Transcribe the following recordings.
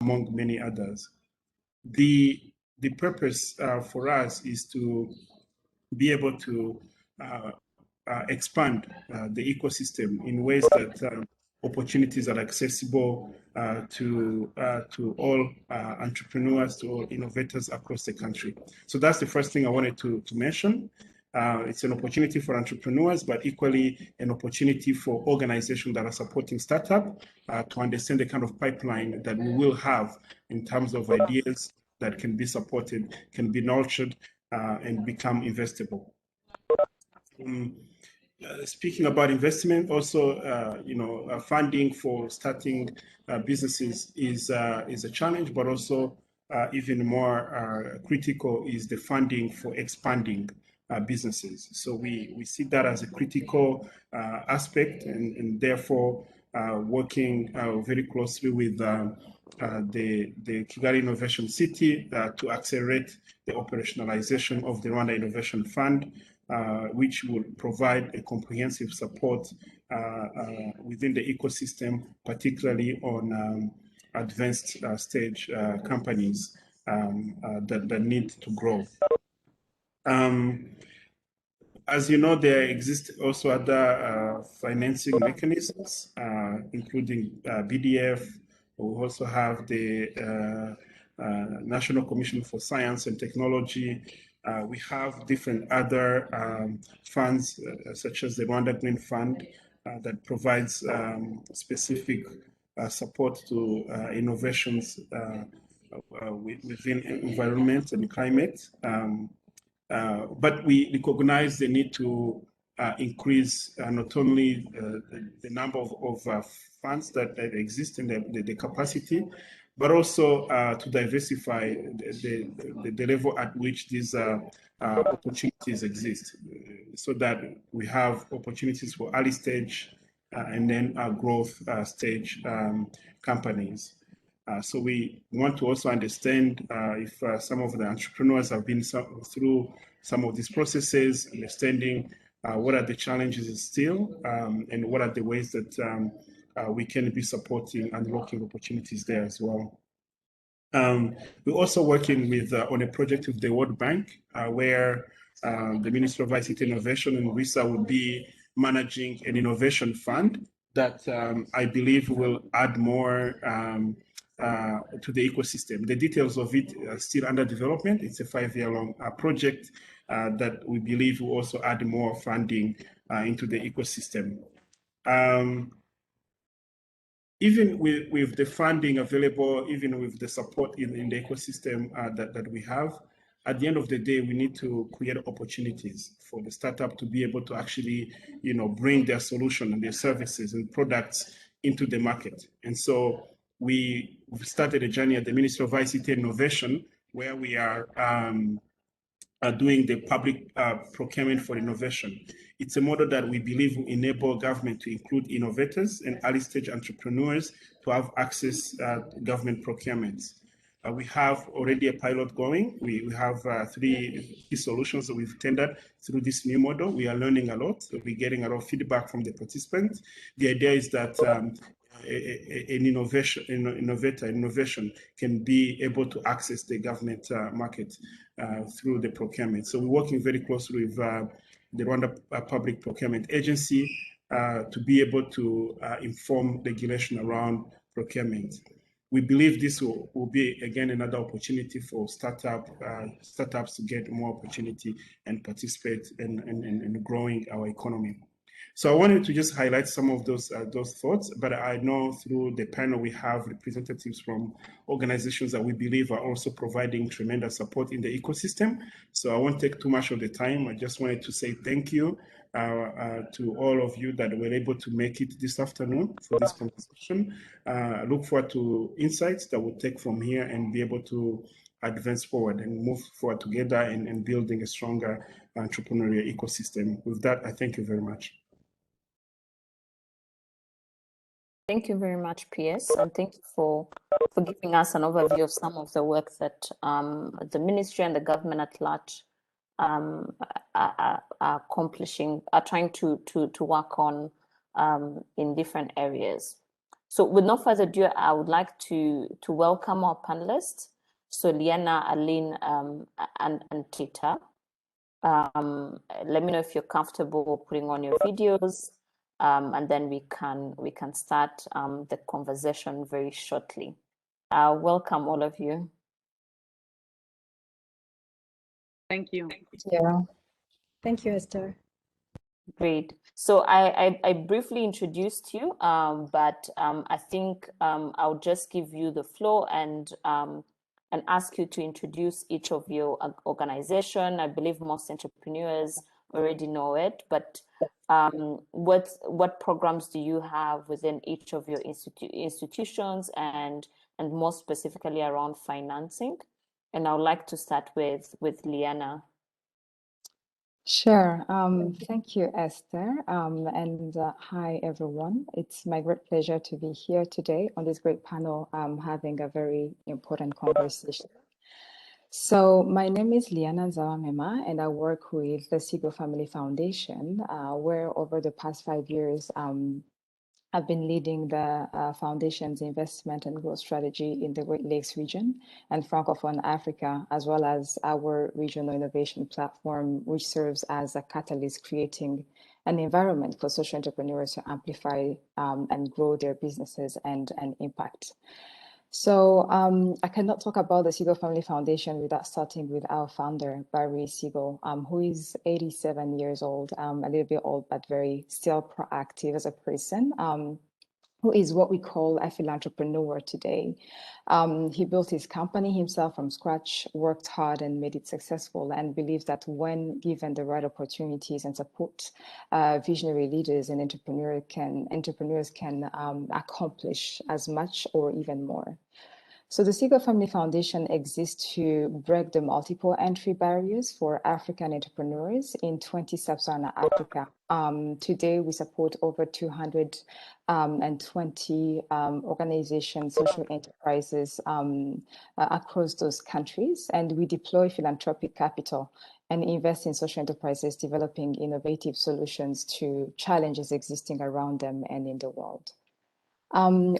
among many others. The purpose for us is to be able to expand the ecosystem in ways that opportunities are accessible to all entrepreneurs, to all innovators across the country. So that's the first thing I wanted to mention. It's an opportunity for entrepreneurs, but equally an opportunity for organizations that are supporting startup to understand the kind of pipeline that we will have in terms of ideas that can be supported, can be nurtured, and become investable. Speaking about investment, also, funding for starting businesses is a challenge, but also even more critical is the funding for expanding businesses. So we see that as a critical aspect, and therefore working very closely with the Kigali Innovation City to accelerate the operationalization of the Rwanda Innovation Fund, which will provide a comprehensive support within the ecosystem, particularly on advanced stage companies that need to grow. As you know, there exist also other financing mechanisms, including BDF. We also have the National Commission for Science and Technology. We have different other funds, such as the Rwanda Green Fund, that provides specific support to innovations within environment and climate. But we recognize the need to increase not only the number of funds that exist in the capacity, but also to diversify the level at which these opportunities exist, so that we have opportunities for early stage and then growth stage companies. So we want to also understand if some of the entrepreneurs have been through some of these processes, understanding what are the challenges still, and what are the ways that we can be supporting and unlocking opportunities there as well. We're also working with on a project with the World Bank, where the Ministry of ICT Innovation and RISA will be managing an innovation fund that I believe will add more to the ecosystem. The details of it are still under development. It's a 5-year-long project that we believe will also add more funding into the ecosystem. Even with the funding available, even with the support in the ecosystem that we have, at the end of the day, we need to create opportunities for the startup to be able to actually, bring their solution and their services and products into the market. And so we've started a journey at the Ministry of ICT Innovation, where we are doing the public procurement for innovation. It's a model that we believe will enable government to include innovators and early stage entrepreneurs to have access to government procurements. We have already a pilot going. We have 3 key solutions that we've tendered through this new model. We are learning a lot. So we're getting a lot of feedback from the participants. The idea is that an innovation can be able to access the government market through the procurement. So we're working very closely with the Rwanda Public Procurement Agency to be able to inform regulation around procurement. We believe this will be, again, another opportunity for startups to get more opportunity and participate in growing our economy. So I wanted to just highlight some of those thoughts, but I know through the panel we have representatives from organizations that we believe are also providing tremendous support in the ecosystem. So I won't take too much of the time. I just wanted to say thank you to all of you that were able to make it this afternoon for this conversation. I look forward to insights that we'll take from here and be able to advance forward and move forward together in building a stronger entrepreneurial ecosystem. With that, I thank you very much. Thank you very much, PS, and thank you for giving us an overview of some of the work that the ministry and the government at large are accomplishing, are trying to work on in different areas. So with no further ado, I would like to welcome our panelists. So Liana, Aline, and Tita. Let me know if you're comfortable putting on your videos, and then we can start the conversation very shortly. Welcome all of you. Thank you. Yeah. Thank you, Esther. Great. So I briefly introduced you, but I think I'll just give you the floor and ask you to introduce each of your organization. I believe most entrepreneurs already know it, but what programs do you have within each of your institutions and more specifically around financing? And I would like to start with Liana. Sure. Thank you, Esther. And hi, everyone. It's my great pleasure to be here today on this great panel, having a very important conversation. So my name is Liana Zawamema, and I work with the Sigo Family Foundation, where over the past 5 years, I've been leading the foundation's investment and growth strategy in the Great Lakes region and Francophone Africa, as well as our regional innovation platform, which serves as a catalyst creating an environment for social entrepreneurs to amplify and grow their businesses and impact. So I cannot talk about the Siegel Family Foundation without starting with our founder, Barry Siegel, who is 87 years old, a little bit old, but very still proactive as a person, who is what we call a philanthropreneur today. He built his company himself from scratch, worked hard and made it successful, and believes that when given the right opportunities and support, visionary leaders and entrepreneurs can accomplish as much or even more. So the Siegel Family Foundation exists to break the multiple entry barriers for African entrepreneurs in 20 sub-Saharan Africa. Today, we support over 220 organizations, social enterprises across those countries, and we deploy philanthropic capital and invest in social enterprises developing innovative solutions to challenges existing around them and in the world.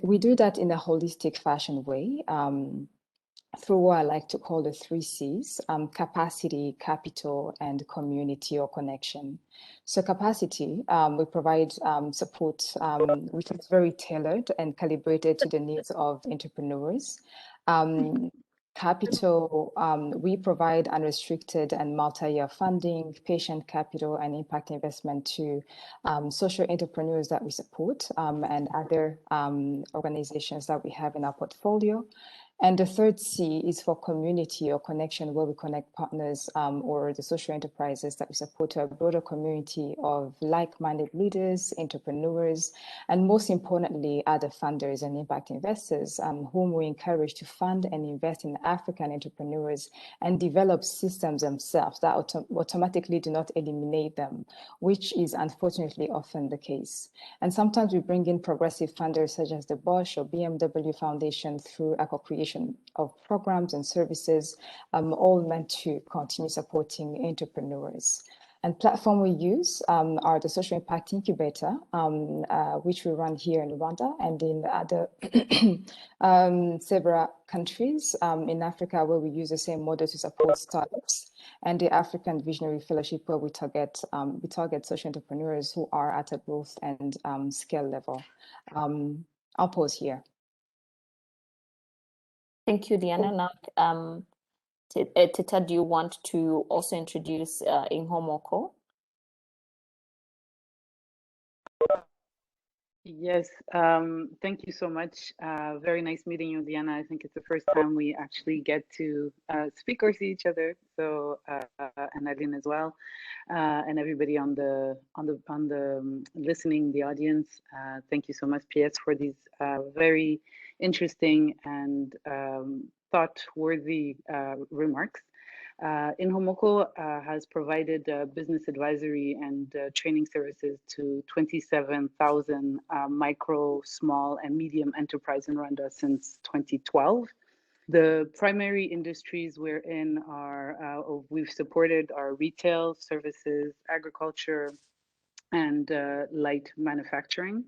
We do that in a holistic fashion way through what I like to call the 3 C's, capacity, capital, and community or connection. So capacity, we provide support which is very tailored and calibrated to the needs of entrepreneurs. Capital, we provide unrestricted and multi-year funding, patient capital, and impact investment to social entrepreneurs that we support and other organizations that we have in our portfolio. And the 3rd C is for community or connection, where we connect partners or the social enterprises that we support to a broader community of like-minded leaders, entrepreneurs, and most importantly, other funders and impact investors whom we encourage to fund and invest in African entrepreneurs and develop systems themselves that automatically do not eliminate them, which is unfortunately often the case. And sometimes we bring in progressive funders such as the Bosch or BMW Foundation through a co-creation of programs and services, all meant to continue supporting entrepreneurs. And platform we use are the Social Impact Incubator, which we run here in Rwanda and in other several countries in Africa, where we use the same model to support startups, and the African Visionary Fellowship, where we target social entrepreneurs who are at a growth and scale level. I'll pause here. Thank you, Diana. Now, Tita, do you want to also introduce Inhomoko? Yes, thank you so much. Very nice meeting you, Diana. I think it's the first time we actually get to speak or see each other. So, and Aline as well, and everybody on the listening, the audience. Thank you so much, PS, for these very interesting and thought-worthy remarks. Inhomoko has provided business advisory and training services to 27,000 micro, small, and medium enterprise in Rwanda since 2012. The primary industries we're in are, we've supported are retail, services, agriculture, and light manufacturing.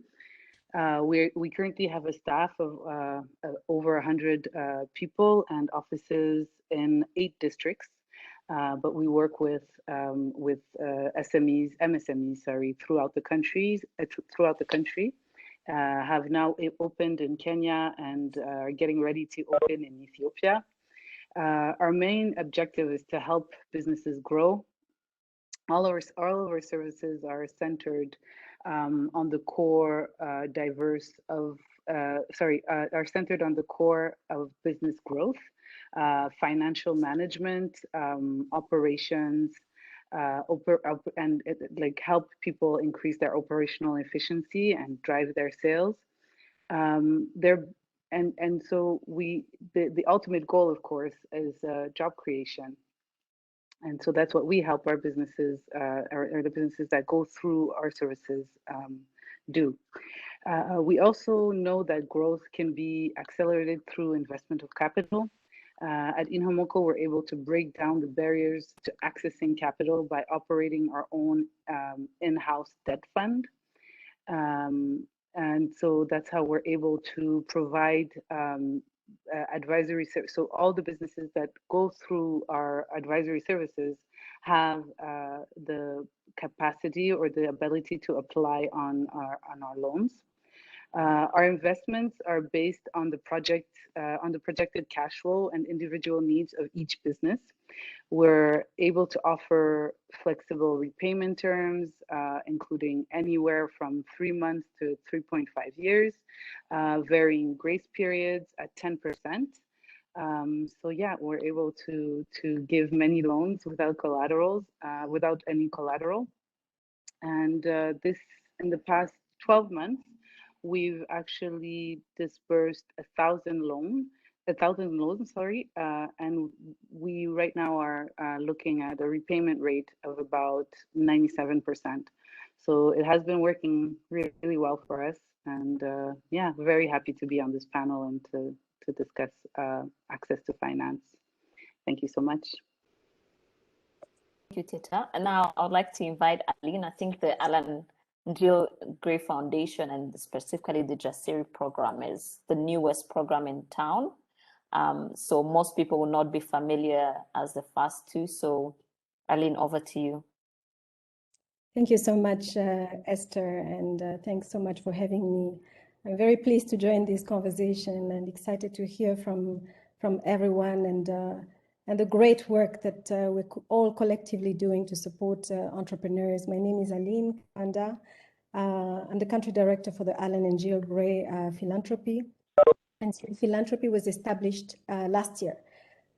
We currently have a staff of over 100 people and offices in 8 districts, but we work with MSMEs, sorry, throughout the country. Have now opened in Kenya and are getting ready to open in Ethiopia. Our main objective is to help businesses grow. All of our services are centered on the core are centered on the core of business growth, financial management, operations, and like help people increase their operational efficiency and drive their sales. So the ultimate goal, of course, is job creation. And so that's what we help our businesses, or the businesses that go through our services, do. We also know that growth can be accelerated through investment of capital. At Inhomoco, we're able to break down the barriers to accessing capital by operating our own in-house debt fund. And so that's how we're able to provide advisory service. So all the businesses that go through our advisory services have the capacity or the ability to apply on our loans. Our investments are based on the projected cash flow and individual needs of each business. We're able to offer flexible repayment terms, including anywhere from 3 months to 3.5 years, varying grace periods at 10%. So yeah, we're able to give many loans without collaterals, without any collateral. And this, in the past 12 months, we've actually disbursed 1,000 loans, and we right now are looking at a repayment rate of about 97%. So it has been working really, really well for us, and yeah, we're very happy to be on this panel and to discuss access to finance. Thank you so much. Thank you, Tita. And now I would like to invite Aline. I think the Alan Jill Gray Foundation and specifically the Jasiri program is the newest program in town. So most people will not be familiar as the first two. So Aline, over to you. Thank you so much, Esther, and thanks so much for having me. I'm very pleased to join this conversation and excited to hear from everyone and the great work that we're all collectively doing to support entrepreneurs. My name is Aline Kanda. I'm the country director for the Alan and Jill Gray Philanthropy. And philanthropy was established last year.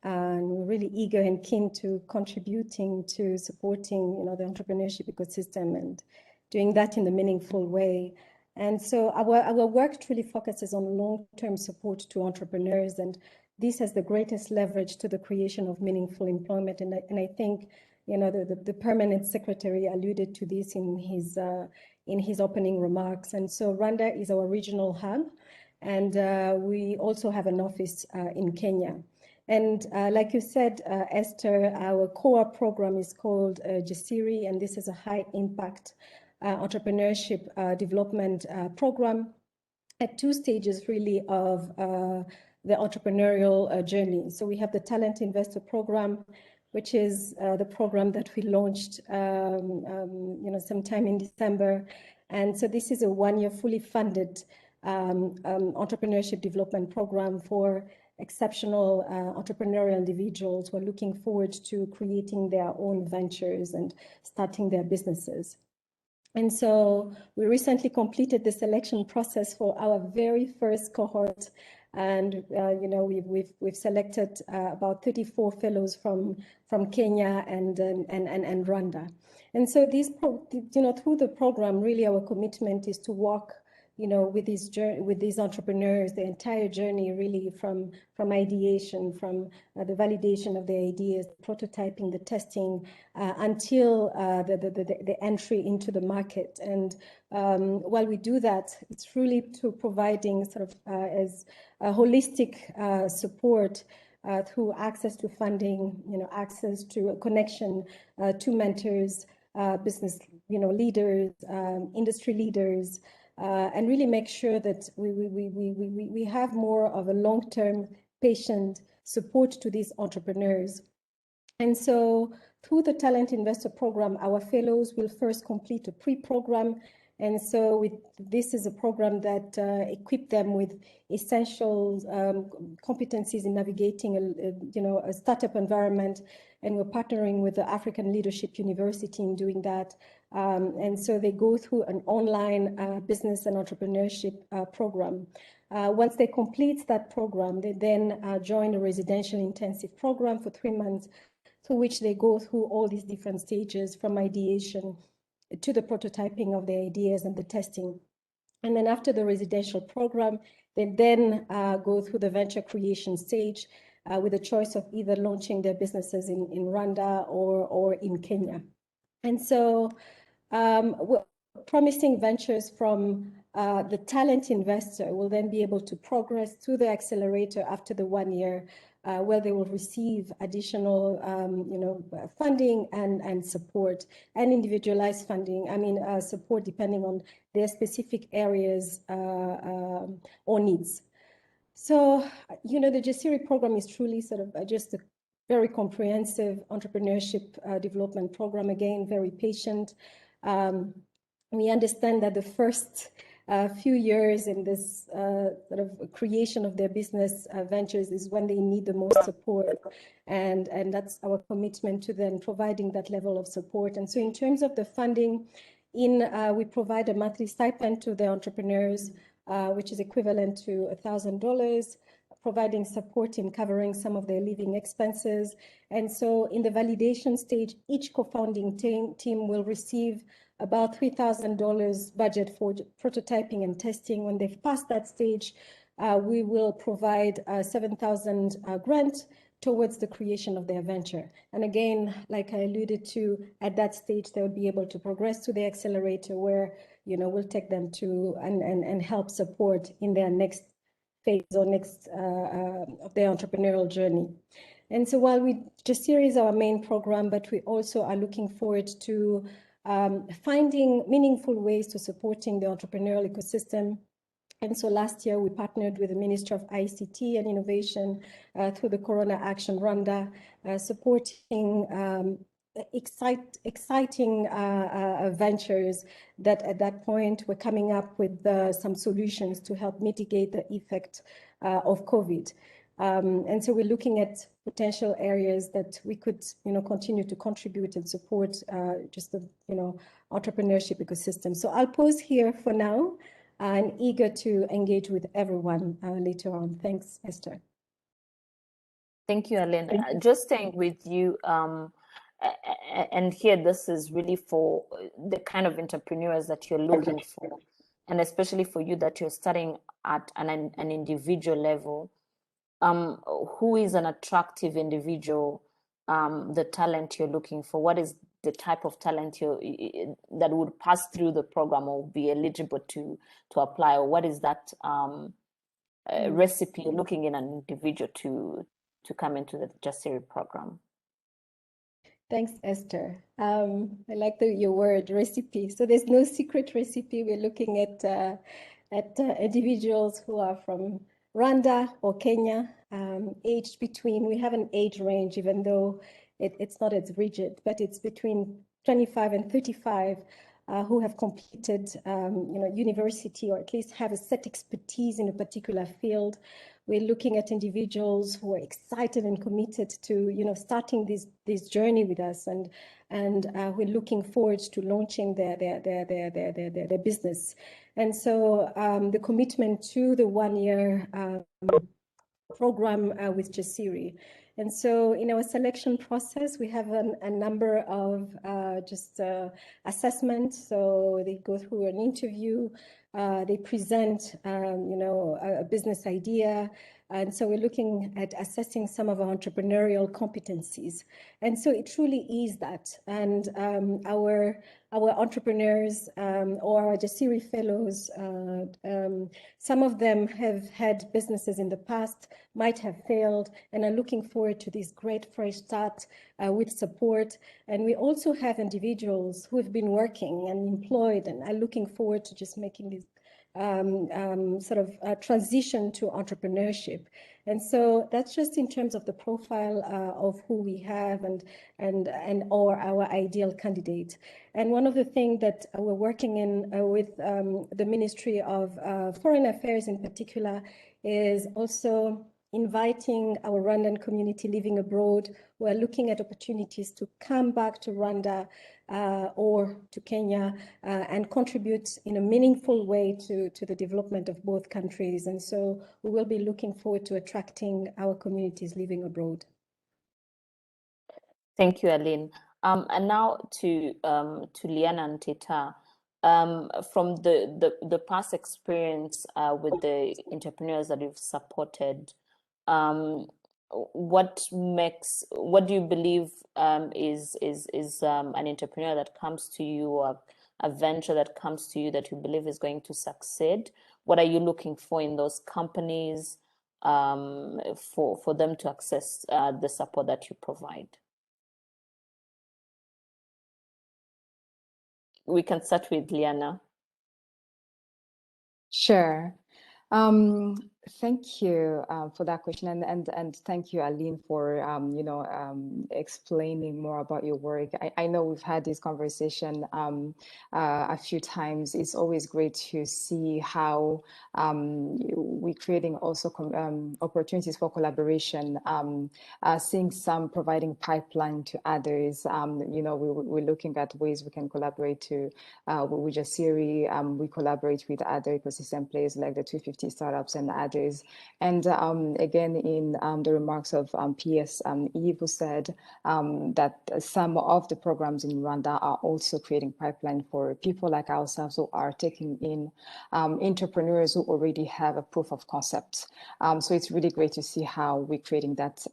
And we're really eager and keen to contributing to supporting, the entrepreneurship ecosystem and doing that in a meaningful way. And so our work truly focuses on long-term support to entrepreneurs, and this has the greatest leverage to the creation of meaningful employment. And I think, the permanent secretary alluded to this in his opening remarks. And so Rwanda is our regional hub, and we also have an office in Kenya. And like you said, Esther, our core program is called Jasiri, and this is a high impact entrepreneurship development program at 2 stages really of the entrepreneurial journey. So we have the Talent Investor Program, which is the program that we launched sometime in December. And so this is a 1-year fully funded entrepreneurship development program for exceptional entrepreneurial individuals who are looking forward to creating their own ventures and starting their businesses. And so we recently completed the selection process for our very first cohort, and we've selected about 34 fellows from Kenya and Rwanda. And so through the program, really our commitment is to walk with these entrepreneurs, the entire journey really from ideation, from the validation of the ideas, prototyping, the testing, until the entry into the market. And while we do that, it's really to providing sort of as a holistic support through access to funding, access to a connection to mentors, business leaders, industry leaders, and really make sure that we have more of a long-term patient support to these entrepreneurs. And so through the Talent Investor Program, our fellows will first complete a pre-program. And so this is a program that equips them with essential competencies in navigating a startup environment. And we're partnering with the African Leadership University in doing that. And so they go through an online business and entrepreneurship program. Once they complete that program, they then join a residential intensive program for 3 months, through which they go through all these different stages from ideation to the prototyping of the ideas and the testing. And then after the residential program, they then go through the venture creation stage with a choice of either launching their businesses in Rwanda or in Kenya. And so we're promising ventures from the talent investor will then be able to progress through the accelerator after the 1 year, where they will receive additional, funding and support and individualized funding. Support depending on their specific areas or needs. So, the Jasiri program is truly sort of just a very comprehensive entrepreneurship development program. Again, very patient. We understand that the first few years in this sort of creation of their business ventures is when they need the most support, and that's our commitment to them, providing that level of support. And so in terms of the funding, we provide a monthly stipend to the entrepreneurs, which is equivalent to $1,000, providing support in covering some of their living expenses. And so in the validation stage, each co-founding team will receive about $3,000 budget for prototyping and testing. When they've passed that stage, we will provide a $7,000 grant towards the creation of their venture. And again, like I alluded to, at that stage, they'll be able to progress to the accelerator where, we'll take them to and help support in their next phase or next of their entrepreneurial journey. And so while Jasiri is our main program, but we also are looking forward to finding meaningful ways to supporting the entrepreneurial ecosystem. And so last year we partnered with the Ministry of ICT and Innovation through the Corona Action Rwanda, supporting exciting ventures that at that point were coming up with some solutions to help mitigate the effect of COVID. And so we're looking at potential areas that we could, continue to contribute and support just the, entrepreneurship ecosystem. So I'll pause here for now and eager to engage with everyone later on. Thanks, Esther. Thank you, Aline. Just staying with you, and here this is really for the kind of entrepreneurs that you're looking for, and especially for you that you're starting at an individual level. Who is an attractive individual, the talent you're looking for? What is the type of talent that would pass through the program or be eligible to apply? Or what is that recipe you're looking in an individual to come into the Jasiri program? Thanks, Esther. I like your word, recipe. So there's no secret recipe. We're looking at individuals who are from Rwanda or Kenya, aged between, we have an age range, even though it's not as rigid, but it's between 25 and 35, who have completed, university, or at least have a set expertise in a particular field. We're looking at individuals who are excited and committed to, starting this journey with us, and we're looking forward to launching their business. And so the commitment to the 1 year program with Jasiri. And so in our selection process, we have a number of assessments. So they go through an interview, they present, a business idea. And so we're looking at assessing some of our entrepreneurial competencies. And so it truly is that. And our entrepreneurs or our Jasiri fellows, some of them have had businesses in the past, might have failed, and are looking forward to this great fresh start with support. And we also have individuals who have been working and employed and are looking forward to just making this sort of transition to entrepreneurship. And so that's just in terms of the profile of who we have and or our ideal candidate. And one of the things that we're working in with the Ministry of Foreign Affairs in particular is also inviting our Rwandan community living abroad. We're looking at opportunities to come back to Rwanda or to Kenya and contribute in a meaningful way to the development of both countries. And so we will be looking forward to attracting our communities living abroad. Thank you, Aline. And now to Liana and Teta. From the past experience with the entrepreneurs that you've supported, what do you believe is an entrepreneur that comes to you, or a venture that comes to you that you believe is going to succeed? What are you looking for in those companies for them to access the support that you provide? We can start with Liana. Sure. Thank you for that question, and thank you, Aline, for explaining more about your work. I know we've had this conversation a few times. It's always great to see how we're creating also opportunities for collaboration. Seeing some providing pipeline to others. We're looking at ways we can collaborate to with Jasiri. We collaborate with other ecosystem players like the 250 startups and others. And again, in the remarks of PS Eve, who said that some of the programs in Rwanda are also creating pipeline for people like ourselves who are taking in entrepreneurs who already have a proof of concept. So it's really great to see how we're creating that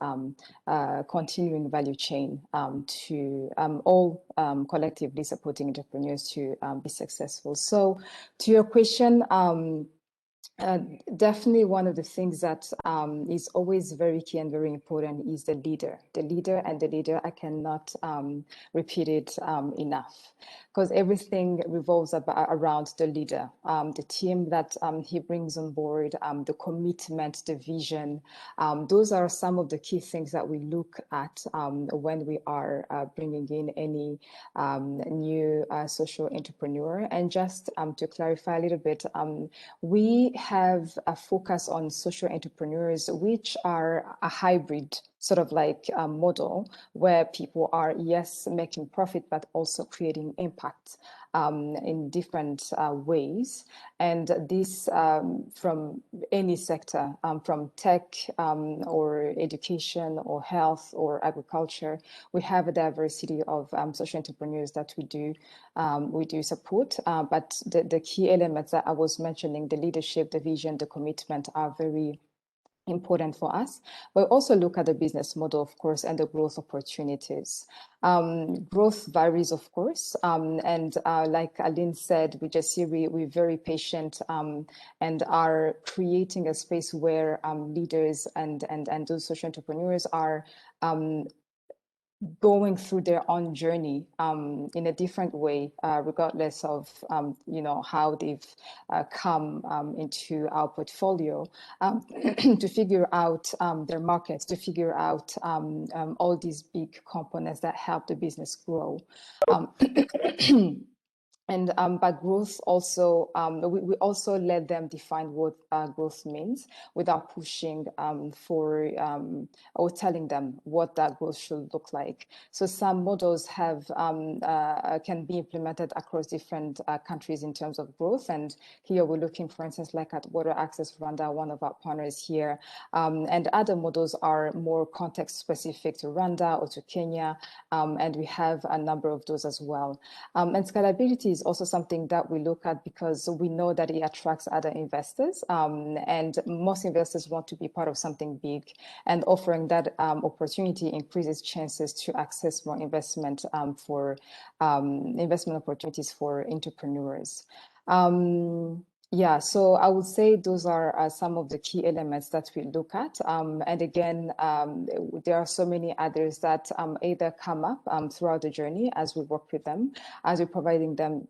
continuing value chain to all collectively supporting entrepreneurs to be successful. So to your question, definitely one of the things that is always very key and very important is the leader. The leader, I cannot repeat it enough, because everything revolves around the leader, the team that he brings on board, the commitment, the vision. Those are some of the key things that we look at when we are bringing in any new social entrepreneur. And just to clarify a little bit, we have a focus on social entrepreneurs, which are a hybrid sort of like a model where people are, yes, making profit, but also creating impact in different ways. And this from any sector, from tech or education or health or agriculture, we have a diversity of social entrepreneurs that we do support. But the key elements that I was mentioning, the leadership, the vision, the commitment, are very important for us. But also look at the business model, of course, and the growth opportunities. Growth varies, of course, and like Aline said, we just see we're very patient and are creating a space where leaders and those social entrepreneurs are going through their own journey in a different way, regardless of how they've come into our portfolio, to figure out their markets, to figure out all these big components that help the business grow. And but growth also, we also let them define what growth means without pushing for or telling them what that growth should look like. So some models have can be implemented across different countries in terms of growth. And here we're looking, for instance, like at Water Access Rwanda, one of our partners here. And other models are more context specific to Rwanda or to Kenya. And we have a number of those as well. And scalability is also something that we look at because we know that it attracts other investors, and most investors want to be part of something big, and offering that opportunity increases chances to access more investment for investment opportunities for entrepreneurs. Yeah, so I would say those are some of the key elements that we look at. And again, there are so many others that either come up throughout the journey as we work with them, as we're providing them,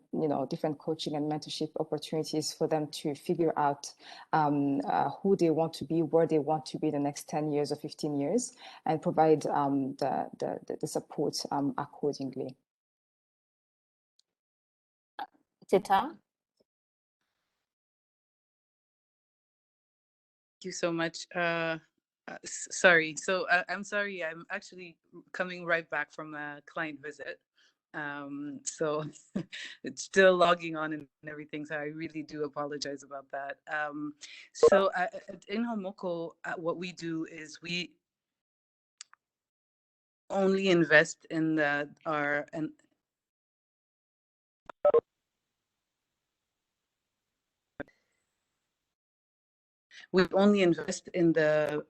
different coaching and mentorship opportunities for them to figure out who they want to be, where they want to be the next 10 years or 15 years, and provide the support accordingly. Teta? You so much. Sorry. So I'm sorry. I'm actually coming right back from a client visit. So it's still logging on and everything. So I really do apologize about that. So in Homoko, what we do is we only invest in we only invest in the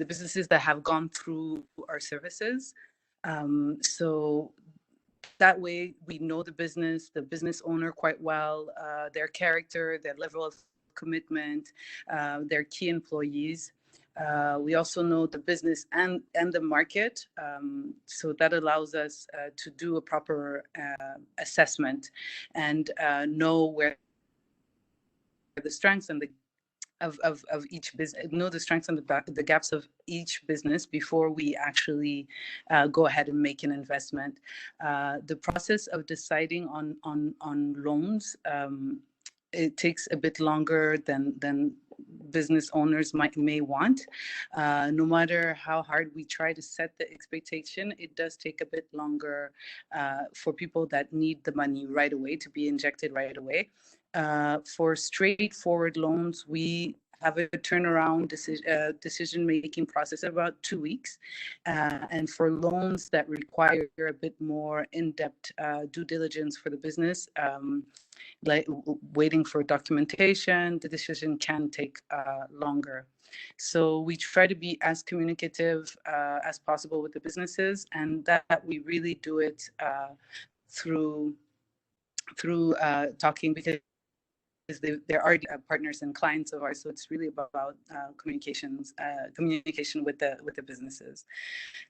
businesses that have gone through our services. So that way we know the business owner quite well, their character, their level of commitment, their key employees. We also know the business and the market. So that allows us to do a proper assessment and know where the strengths and the of each business, know the strengths and the gaps of each business before we actually go ahead and make an investment. The process of deciding on loans, it takes a bit longer than business owners may want. No matter how hard we try to set the expectation, it does take a bit longer for people that need the money right away to be injected right away. For straightforward loans, we have a turnaround decision-making process of about 2 weeks. And for loans that require a bit more in-depth due diligence for the business, like waiting for documentation, the decision can take longer. So we try to be as communicative as possible with the businesses, and that we really do it through talking, because they're already partners and clients of ours. So it's really about communication with the businesses.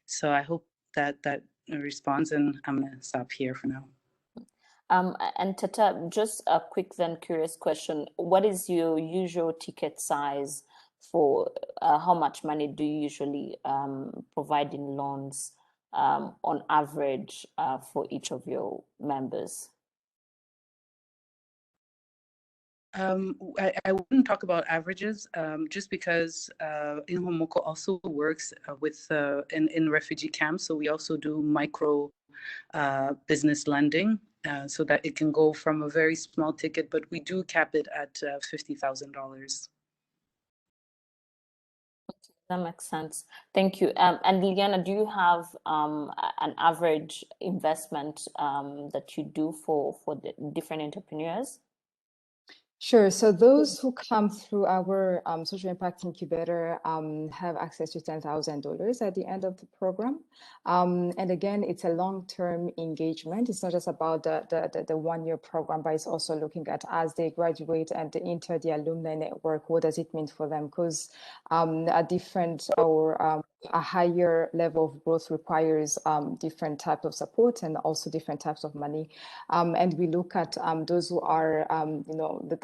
So I hope that responds, and I'm gonna stop here for now. And Tata, just a quick then curious question. What is your usual ticket size for how much money do you usually provide in loans on average for each of your members? I wouldn't talk about averages, just because Inhomoko also works with in refugee camps. So we also do micro business lending, so that it can go from a very small ticket, but we do cap it at $50,000. That makes sense. Thank you. And Liliana, do you have an average investment that you do for the different entrepreneurs? Sure. So those who come through our social impact incubator have access to $10,000 at the end of the program. And again, it's a long-term engagement. It's not just about the one-year program, but it's also looking at as they graduate and they enter the alumni network, what does it mean for them? Because a different or a higher level of growth requires different types of support and also different types of money. And we look at those who are,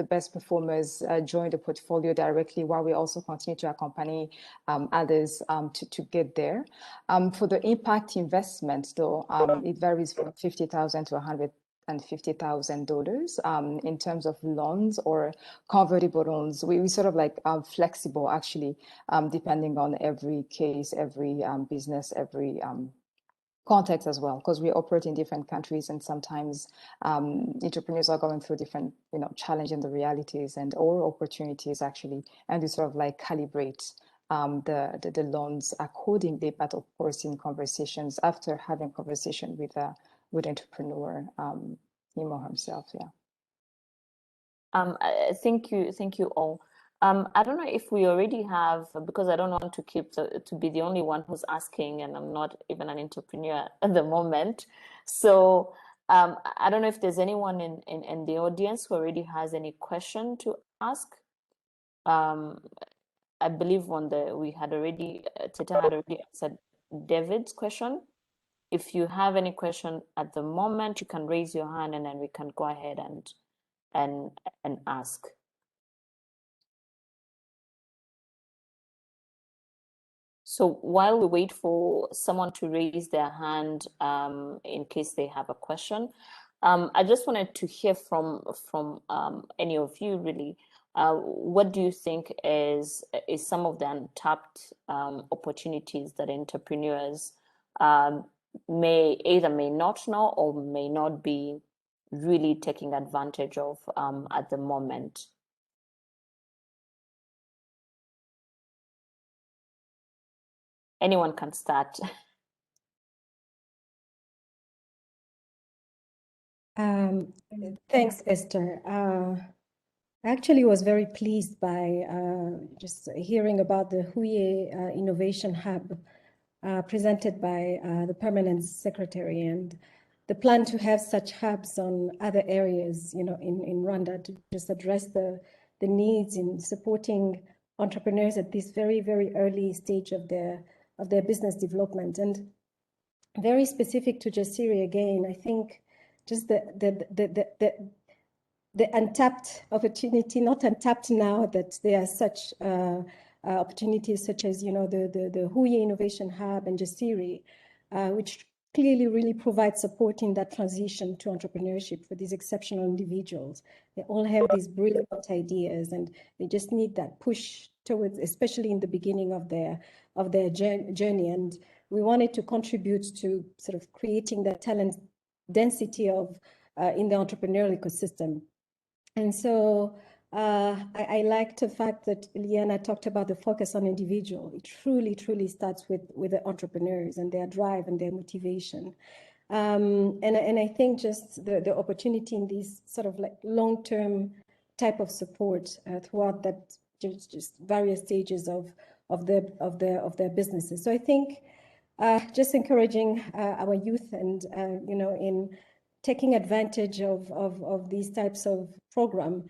the best performers join the portfolio directly, while we also continue to accompany others to get there. For the impact investment, though, it varies from $50,000 to $150,000 in terms of loans or convertible loans. We sort of like flexible, actually, depending on every case, every business, every context as well, because we operate in different countries, and sometimes entrepreneurs are going through different, challenging the realities and or opportunities actually, and we sort of like calibrate the loans accordingly. But of course, in conversations, after having conversation with entrepreneur, him or himself, yeah. Thank you all. I don't know if we already have, because I don't want to to be the only one who's asking, and I'm not even an entrepreneur at the moment. So I don't know if there's anyone in the audience who already has any question to ask. I believe Teta had already answered David's question. If you have any question at the moment, you can raise your hand and then we can go ahead and ask. So while we wait for someone to raise their hand in case they have a question, I just wanted to hear from any of you really. What do you think is some of the untapped opportunities that entrepreneurs may not know or may not be really taking advantage of at the moment? Anyone can start. Thanks, Esther. I actually was very pleased by just hearing about the Huye Innovation Hub presented by the Permanent Secretary, and the plan to have such hubs on other areas, in Rwanda, to just address the needs in supporting entrepreneurs at this very, very early stage of their business development. And very specific to Jasiri again, I think just the untapped opportunity, not untapped now that there are such opportunities such as, the Huye Innovation Hub and Jasiri, which clearly really provide support in that transition to entrepreneurship for these exceptional individuals. They all have these brilliant ideas and they just need that push towards, especially in the beginning of their journey. And we wanted to contribute to sort of creating that talent density in the entrepreneurial ecosystem. And so I liked the fact that Liana talked about the focus on individual. It truly, truly starts with the entrepreneurs and their drive and their motivation. And I think just the opportunity in these sort of like long-term type of support throughout that just various stages of their businesses. So I think just encouraging our youth and in taking advantage of these types of program,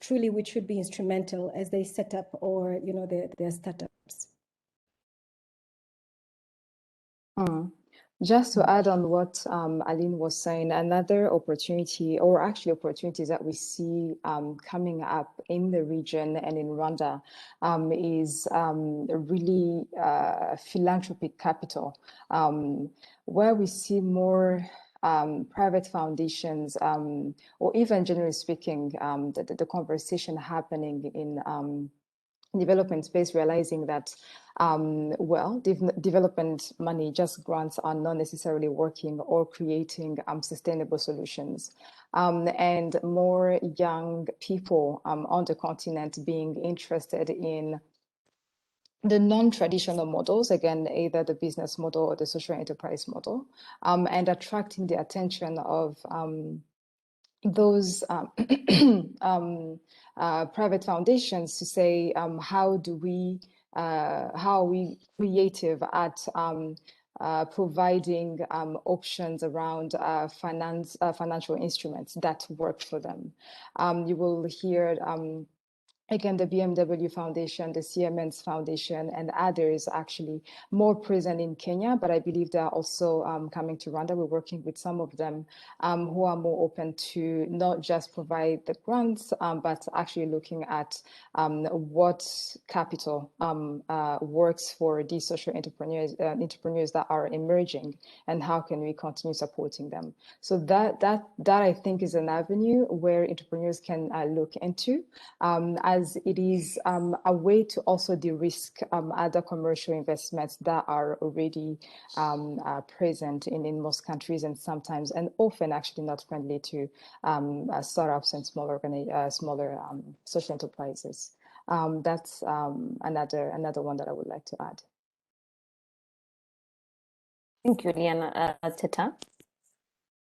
truly, which should be instrumental as they set up or their startups. Just to add on what Aline was saying, another opportunity, or actually opportunities that we see coming up in the region and in Rwanda is really philanthropic capital, where we see more private foundations, or even generally speaking, the conversation happening in development space, realizing that development money, just grants, are not necessarily working or creating sustainable solutions. And more young people on the continent being interested in the non-traditional models, again, either the business model or the social enterprise model, and attracting the attention of those private foundations to say, how are we creative at providing options around financial instruments that work for them. You will hear again, the BMW Foundation, the Siemens Foundation, and others actually more present in Kenya, but I believe they are also coming to Rwanda. We're working with some of them who are more open to not just provide the grants, but actually looking at what capital works for these social entrepreneurs that are emerging, and how can we continue supporting them. So that I think is an avenue where entrepreneurs can look into, as it is a way to also de-risk other commercial investments that are already present in most countries, and sometimes and often actually not friendly to startups and smaller social enterprises. That's another one that I would like to add. Thank you, Liana. Teta?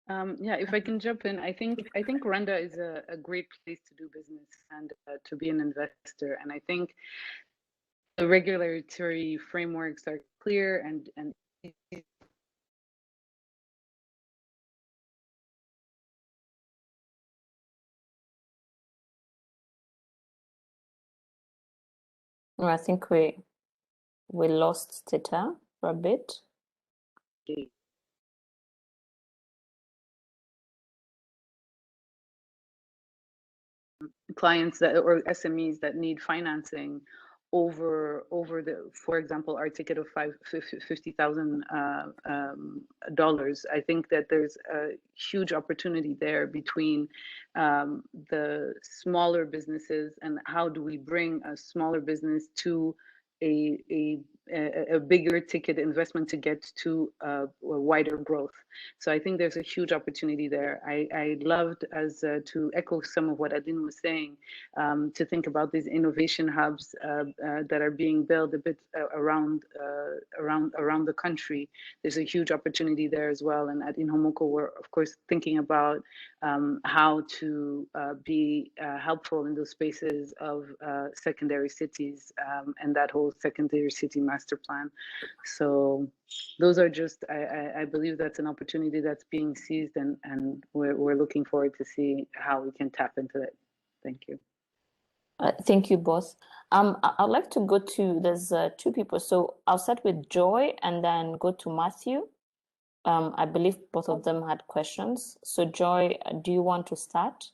Yeah, if I can jump in, I think Rwanda is a great place to do business and to be an investor. And I think the regulatory frameworks are clear and I think we lost Teta for a bit. Clients that or SMEs that need financing over the, for example, our ticket of $50,000. I think that there's a huge opportunity there between the smaller businesses, and how do we bring a smaller business to a bigger ticket investment to get to a wider growth. So I think there's a huge opportunity there. I loved, as to echo some of what Adeline was saying, to think about these innovation hubs that are being built a bit around the country. There's a huge opportunity there as well. And at Inhomuko, we're of course thinking about how to be helpful in those spaces of secondary cities and that whole secondary city master plan. So those are just, I believe that's an opportunity that's being seized, and we're looking forward to see how we can tap into it. Thank you. Thank you both. I'd like to go to, there's two people. So I'll start with Joy and then go to Matthew. I believe both of them had questions. So Joy, do you want to start?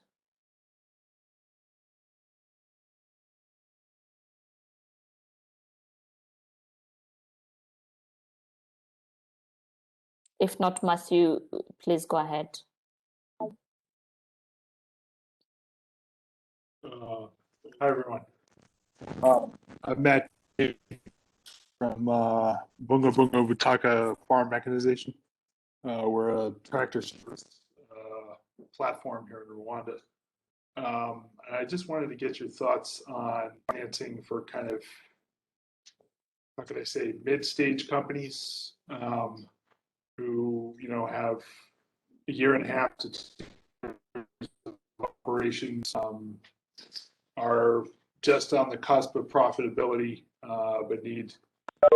If not, Matthew, please go ahead. Hi, everyone. I'm Matt from Bunga Bunga Butaka Farm Mechanization. We're a tractor service platform here in Rwanda. And I just wanted to get your thoughts on financing for kind of, how could I say, mid-stage companies who, have a year and a half to 2 years of operations, are just on the cusp of profitability, but need a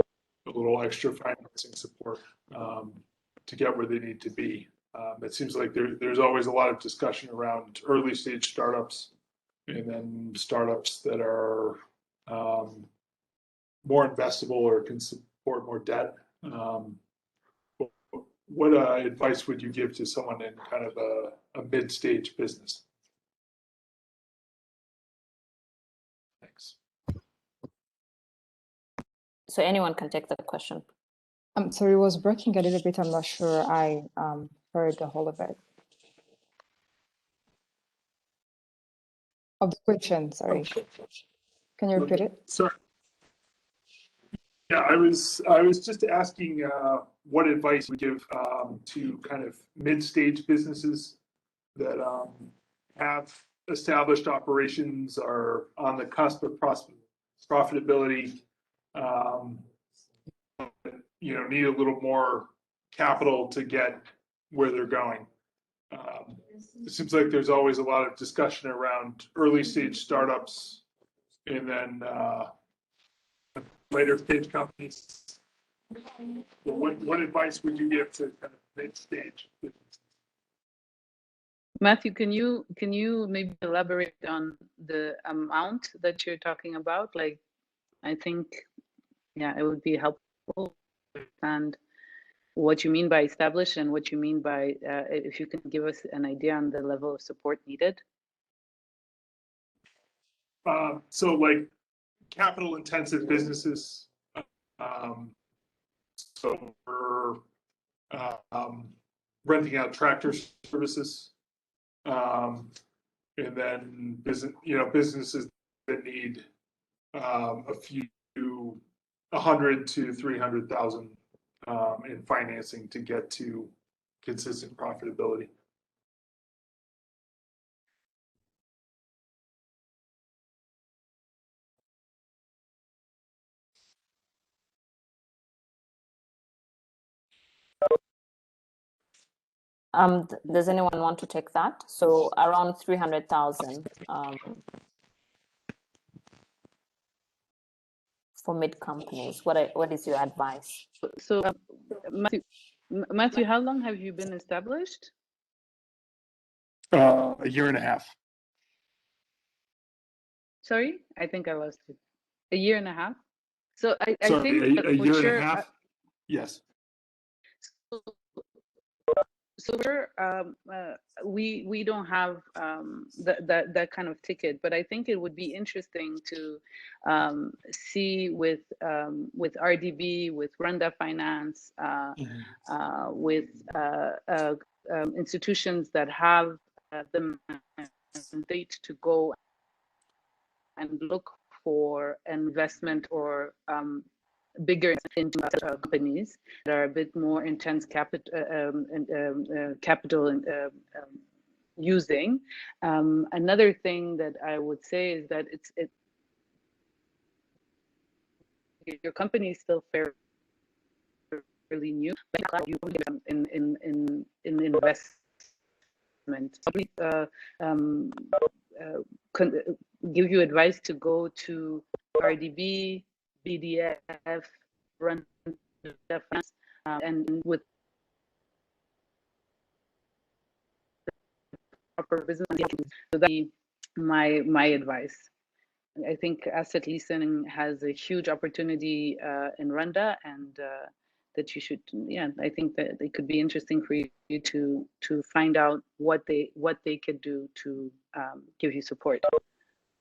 little extra financing support to get where they need to be. It seems like there's always a lot of discussion around early stage startups, and then startups that are more investable or can support more debt. What advice would you give to someone in kind of a mid-stage business? Thanks. So anyone can take the question. I'm sorry, it was breaking a little bit. I'm not sure I heard the whole of it. Of the question, sorry. Can you repeat it? Sorry. Yeah, I was just asking what advice we give to kind of mid-stage businesses that have established operations, are on the cusp of profitability, need a little more capital to get where they're going. It seems like there's always a lot of discussion around early stage startups, and then later stage companies. What advice would you give to kind of mid-stage businesses? Matthew, can you maybe elaborate on the amount that you're talking about? Like, I think, yeah, it would be helpful to understand what you mean by established and what you mean by, if you can give us an idea on the level of support needed. So like capital intensive businesses, so we're renting out tractor services, and then businesses that need a few 100 to 300,000 in financing to get to consistent profitability. Does anyone want to take that? So around 300,000 for mid companies. What is your advice? So Matthew, how long have you been established? A year and a half. Sorry, I think I lost you. A year and a half. So I Sorry, think that a for year sure. and a half. Yes. So we don't have that kind of ticket, but I think it would be interesting to see with RDB, with Rwanda Finance, with institutions that have the mandate to go and look for investment or bigger into companies that are a bit more intense capital using. Another thing that I would say is that your company is still fairly new, but you in investment. Give you advice to go to RDB, BDF, run and with proper business. So that my advice. I think asset leasing has a huge opportunity in Rwanda, and that you should, yeah, I think that it could be interesting for you to find out what they could do to give you support.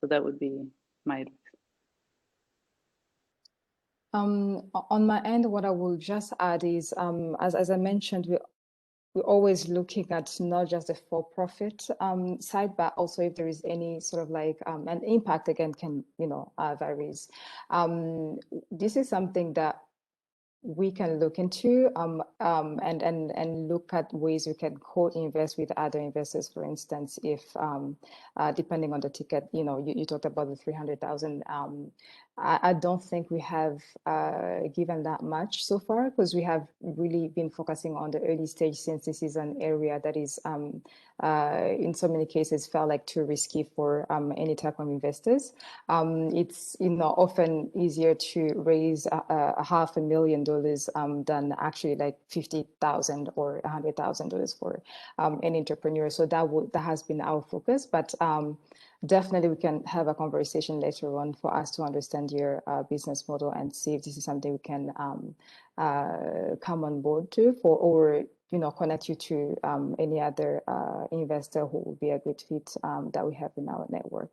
So that would be my advice. On my end, what I will just add is, as I mentioned, we're always looking at not just the for-profit side, but also if there is any sort of like an impact, again, can, varies. This is something that we can look into and look at ways we can co-invest with other investors. For instance, if depending on the ticket, you talked about the 300,000. I don't think we have given that much so far, because we have really been focusing on the early stage, since this is an area that is in so many cases felt like too risky for any type of investors. It's often easier to raise $500,000 than actually like $50,000 or $100,000 for an entrepreneur. So that has been our focus, but definitely we can have a conversation later on for us to understand your business model and see if this is something we can come on board to or connect you to any other investor who will be a good fit that we have in our network.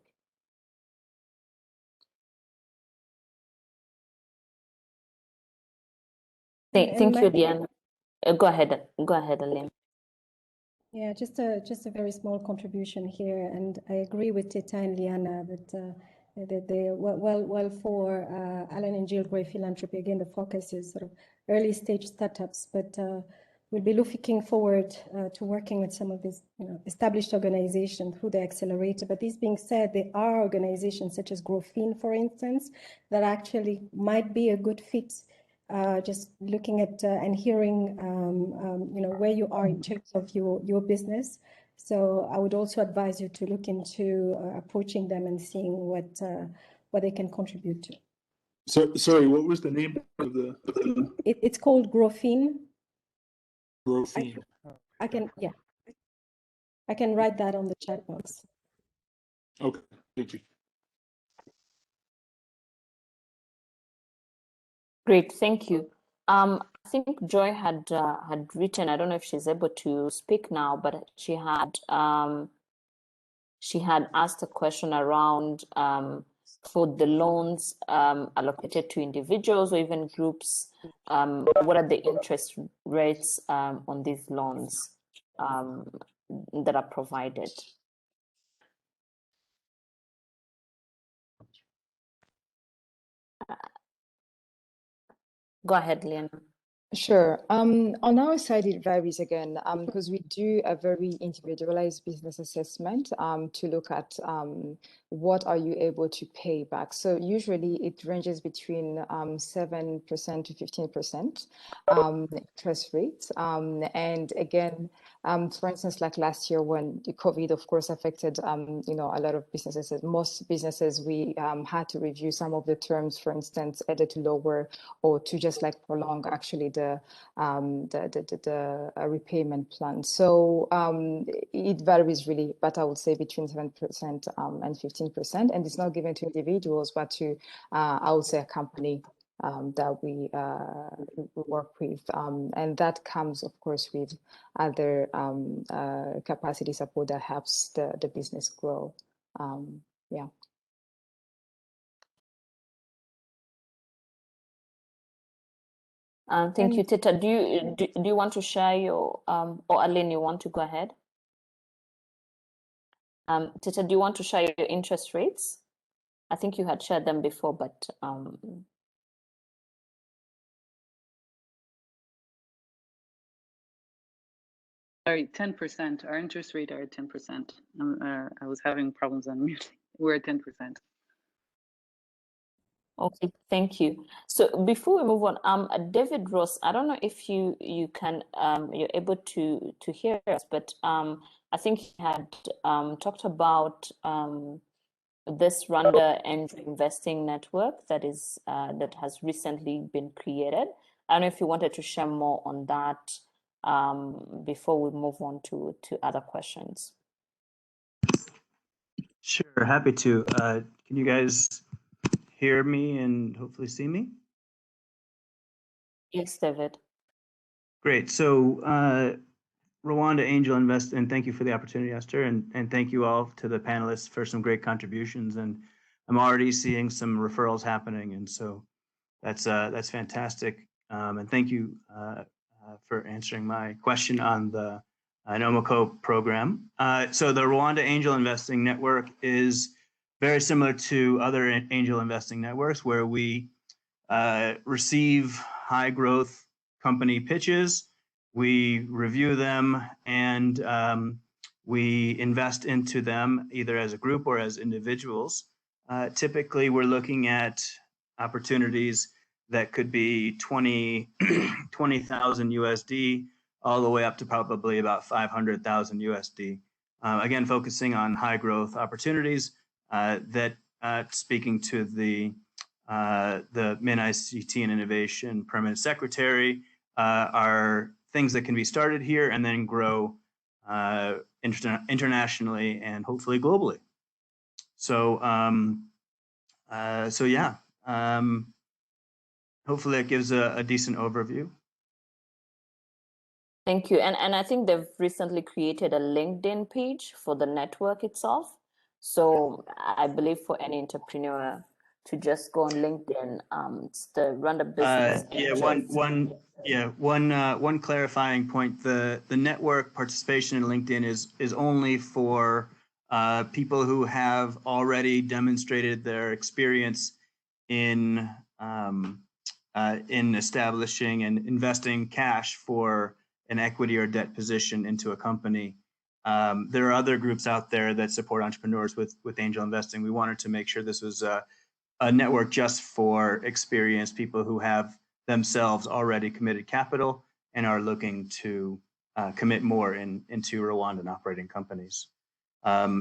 Thank you, Diana. Go ahead, Aline. Yeah, just a very small contribution here, and I agree with Teta and Liana that for Alan and Jill Gray Philanthropy, again, the focus is sort of early stage startups, but we'll be looking forward to working with some of these established organizations through the accelerator. But this being said, there are organizations such as Growfin, for instance, that actually might be a good fit. Just looking at and hearing, where you are in terms of your business. So I would also advise you to look into approaching them and seeing what they can contribute to. So, sorry, what was the name of the? It's called Growfin. Growfin. I can write that on the chat box. Okay, thank you. Great, thank you. I think Joy had written. I don't know if she's able to speak now, but she had asked a question around for the loans allocated to individuals or even groups. What are the interest rates on these loans that are provided? Go ahead, Liana. Sure. On our side, it varies again because we do a very individualized business assessment to look at what are you able to pay back. So usually it ranges between 7% to 15% interest rates. And again, for instance, like last year when the COVID, of course, affected a lot of businesses. Most businesses, we had to review some of the terms, for instance, either to lower or to just like prolong actually the repayment plan. So it varies really, but I would say between 7% and 15%, and it's not given to individuals, but to I would say a company that we work with, and that comes, of course, with other capacity support that helps the business grow. Yeah. Thank you, Teta. Do you want to share your or Aline, you want to go ahead? Teta, do you want to share your interest rates? I think you had shared them before, but Sorry, 10%. Our interest rate are at 10%. I was having problems unmuting. We're at 10%. okay, thank you. So before we move on, David Ross, I don't know if you can you're able to hear us, but I think he had talked about this Rwanda Angel Investing Network that is that has recently been created. I don't know if you wanted to share more on that before we move on to other questions. Sure, happy to. Can you guys hear me and hopefully see me? Yes, David. Great. So Rwanda Angel Invest, and thank you for the opportunity, Esther, and thank you all to the panelists for some great contributions. And I'm already seeing some referrals happening, and so that's fantastic. And thank you for answering my question on the Nomoko program. So the Rwanda Angel Investing Network is very similar to other angel investing networks where we receive high growth company pitches, we review them, and we invest into them either as a group or as individuals. Typically, we're looking at opportunities that could be 20,000 USD all the way up to probably about 500,000 USD. Again, focusing on high growth opportunities that speaking to the Min ICT and Innovation Permanent Secretary are things that can be started here and then grow internationally and hopefully globally. So, so yeah, hopefully it gives a decent overview. Thank you. And I think they've recently created a LinkedIn page for the network itself. So I believe for any entrepreneur to just go on LinkedIn, it's the Rwanda Business. One clarifying point: the network participation in LinkedIn is only for people who have already demonstrated their experience in establishing and investing cash for an equity or debt position into a company. There are other groups out there that support entrepreneurs with angel investing. We wanted to make sure this was a network just for experienced people who have themselves already committed capital and are looking to commit more into Rwandan operating companies.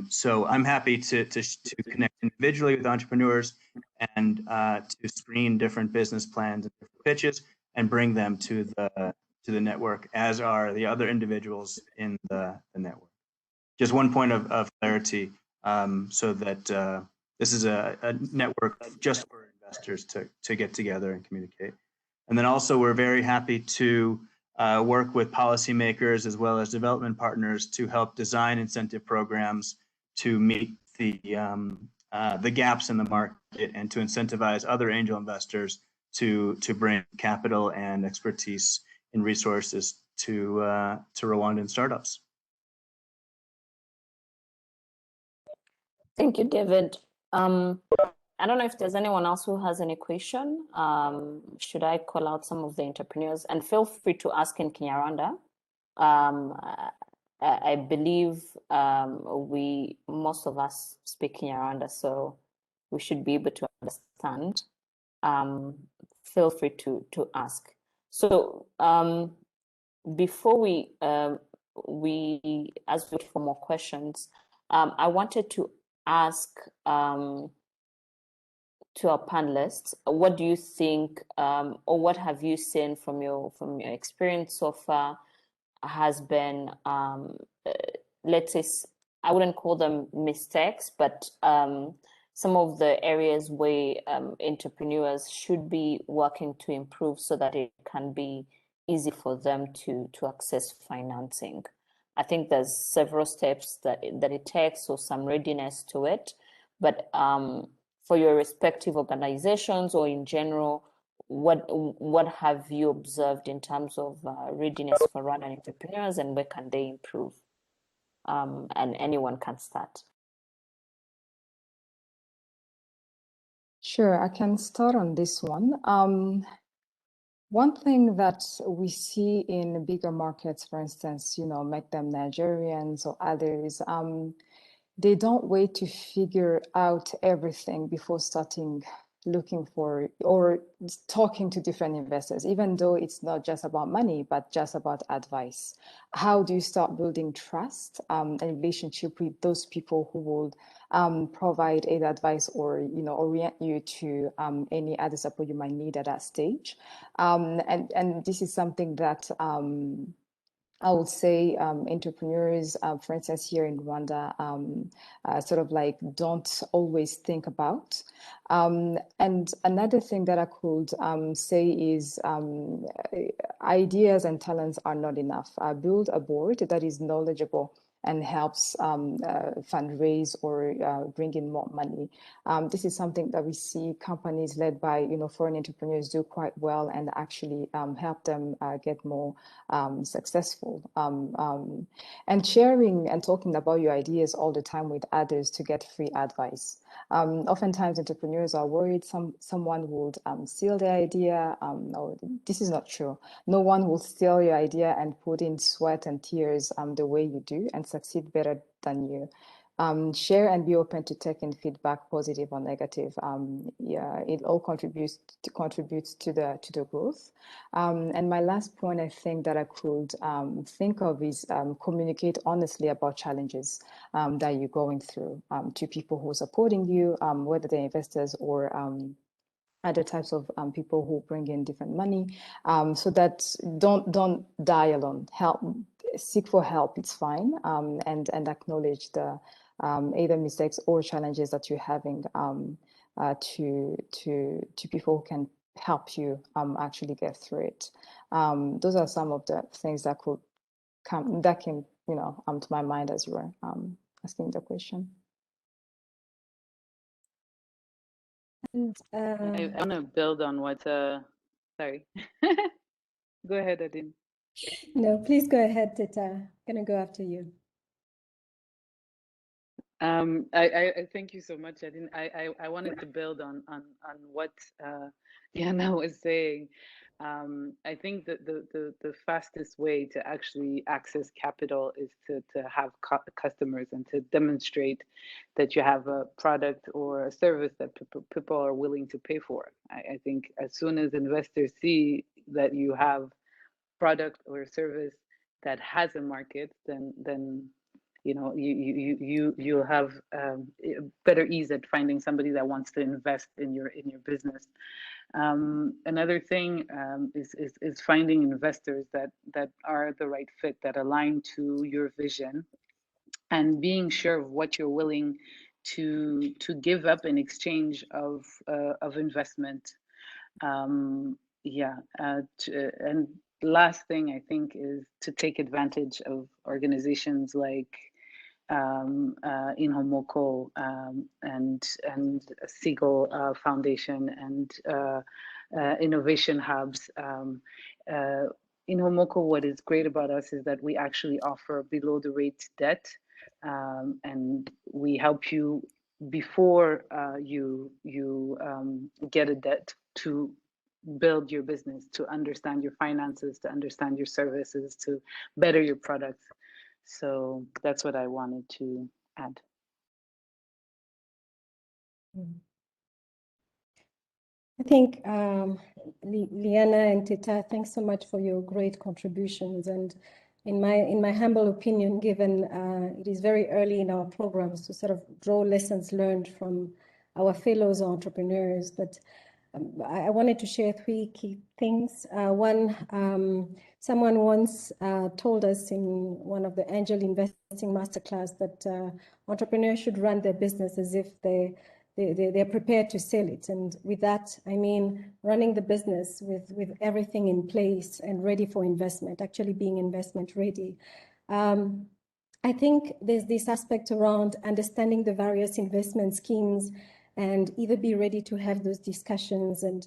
So I'm happy to connect individually with entrepreneurs and to screen different business plans and different pitches and bring them to the network, as are the other individuals in the network. Just one point of clarity, so that this is a network just for investors to get together and communicate. And then also we're very happy to work with policymakers as well as development partners to help design incentive programs to meet the gaps in the market and to incentivize other angel investors to bring capital and expertise and resources to Rwandan startups. Thank you, David. I don't know if there's anyone else who has any question. Should I call out some of the entrepreneurs? And feel free to ask in Kinyarwanda. I believe most of us speak Kinyarwanda, so we should be able to understand. Feel free to ask. So before we as we wait for more questions, I wanted to ask to our panelists. What do you think, or what have you seen from your experience so far has been, let's say, I wouldn't call them mistakes, but some of the areas where entrepreneurs should be working to improve so that it can be easy for them to access financing. I think there's several steps that it takes, or some readiness to it. But for your respective organizations or in general, what have you observed in terms of readiness for Rwandan entrepreneurs, and where can they improve? And anyone can start. Sure, I can start on this one. One thing that we see in bigger markets, for instance, make them Nigerians or others, they don't wait to figure out everything before starting looking for or talking to different investors, even though it's not just about money, but just about advice. How do you start building trust and relationship with those people who will provide either advice or orient you to any other support you might need at that stage? And this is something that I would say entrepreneurs, for instance, here in Rwanda, sort of like don't always think about. And another thing that I could say is ideas and talents are not enough. Build a board that is knowledgeable and helps fundraise or bring in more money. This is something that we see companies led by foreign entrepreneurs do quite well, and actually help them get more successful. And sharing and talking about your ideas all the time with others to get free advice. Oftentimes entrepreneurs are worried someone would steal their idea. No, this is not true. No one will steal your idea and put in sweat and tears the way you do and succeed better than you. Share and be open to taking feedback, positive or negative. Yeah, it all contributes to the growth. And my last point, I think that I could think of is communicate honestly about challenges that you're going through to people who are supporting you, whether they're investors or other types of people who bring in different money, so that don't die alone. Seek for help. It's fine, and acknowledge the either mistakes or challenges that you're having to people who can help you actually get through it. Those are some of the things that came to my mind as you were asking the question. And I want to build on what, sorry. Go ahead, Adine. no, please go ahead, Tita. Gonna go after you. I thank you so much. I wanted to build on what Diana was saying. I think that the fastest way to actually access capital is to have customers and to demonstrate that you have a product or a service that people are willing to pay for. I think as soon as investors see that you have product or service that has a market, then you'll have better ease at finding somebody that wants to invest in your business. Another thing is finding investors that are the right fit, that align to your vision, and being sure of what you're willing to give up in exchange of investment. And last thing I think is to take advantage of organizations like Inhomoko and Siegel Foundation and innovation hubs. Inhomoko, what is great about us is that we actually offer below the rate debt, and we help you before you get a debt to build your business, to understand your finances, to understand your services, to better your products. So that's what I wanted to add. I think Liana and Tita, thanks so much for your great contributions. And in my humble opinion, given it is very early in our programs to sort of draw lessons learned from our fellows entrepreneurs. But I wanted to share three key things. One, someone once told us in one of the angel investing masterclass that entrepreneurs should run their business as if they're prepared to sell it. And with that, I mean running the business with everything in place and ready for investment, actually being investment ready. I think there's this aspect around understanding the various investment schemes and either be ready to have those discussions and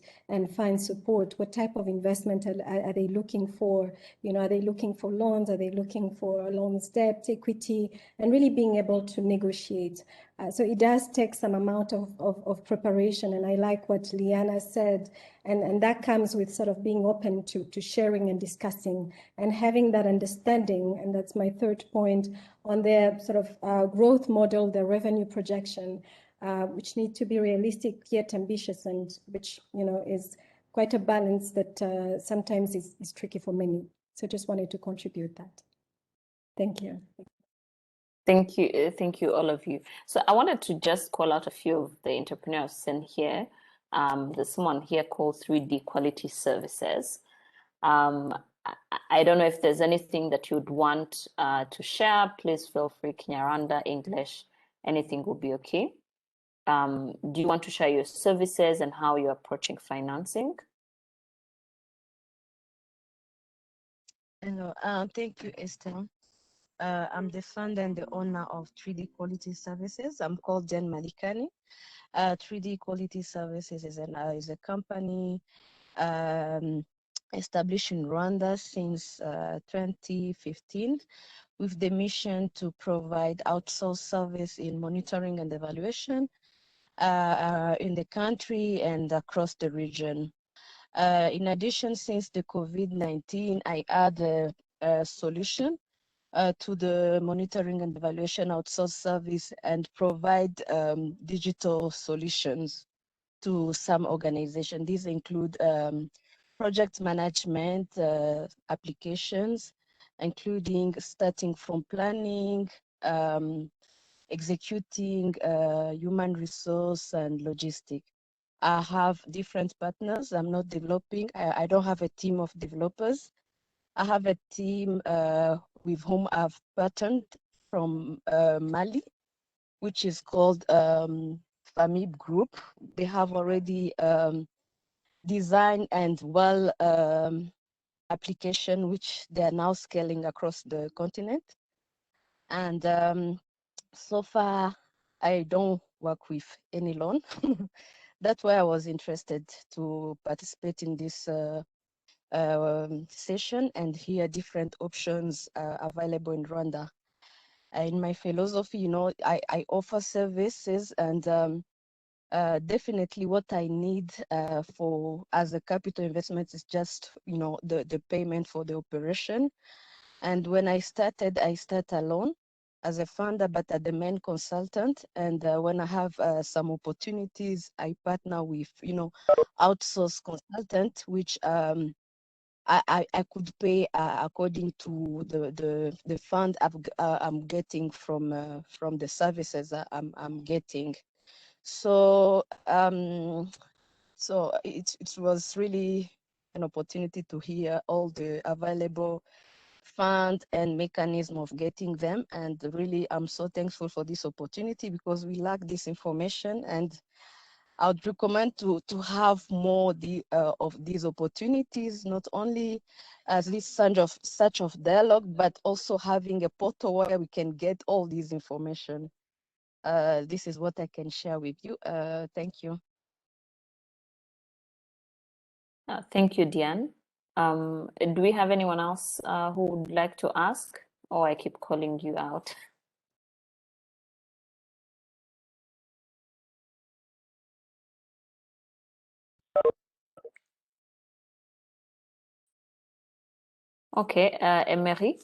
find support. What type of investment are they looking for? You know, are they looking for loans? Are they looking for loans, debt, equity, and really being able to negotiate? So it does take some amount of preparation, and I like what Liana said, and that comes with sort of being open to sharing and discussing and having that understanding, and that's my third point, on their sort of growth model, their revenue projection, which need to be realistic yet ambitious, and which, you know, is quite a balance that sometimes is tricky for many. So just wanted to contribute that. Thank you. Thank you, all of you. So I wanted to just call out a few of the entrepreneurs in here. There's someone here called 3D Quality Services. I don't know if there's anything that you'd want to share. Please feel free. Kinyarwanda, English, anything will be okay. Do you want to share your services and how you're approaching financing? Hello, thank you, Esther. I'm the founder and the owner of 3D Quality Services. I'm called Jen Malikani. 3D Quality Services is a company established in Rwanda since 2015 with the mission to provide outsourced service in monitoring and evaluation in the country and across the region. In addition, since the COVID-19, I add a solution to the monitoring and evaluation outsourced service and provide digital solutions to some organizations. These include project management applications, including starting from planning, executing human resource and logistics. I have different partners. I'm not developing. I don't have a team of developers. I have a team with whom I've partnered from Mali, which is called FAMIB Group. They have already designed and application, which they are now scaling across the continent. And so far, I don't work with any loan. That's why I was interested to participate in this session and hear different options available in Rwanda. In my philosophy, you know, I offer services, and definitely what I need for as a capital investment is just, you know, the payment for the operation. And when I start alone as a founder, but as the main consultant. And when I have some opportunities, I partner with, you know, outsourced consultant, which I could pay according to the fund I'm getting from the services I'm getting. So so it was really an opportunity to hear all the available fund and mechanism of getting them, and really I'm so thankful for this opportunity because we lack this information, and I would recommend to have more of these opportunities, not only as this such of dialogue, but also having a portal where we can get all these information. This is what I can share with you. Thank you. Thank you, Diane. Do we have anyone else who would like to ask? Or I keep calling you out. Okay, Emery,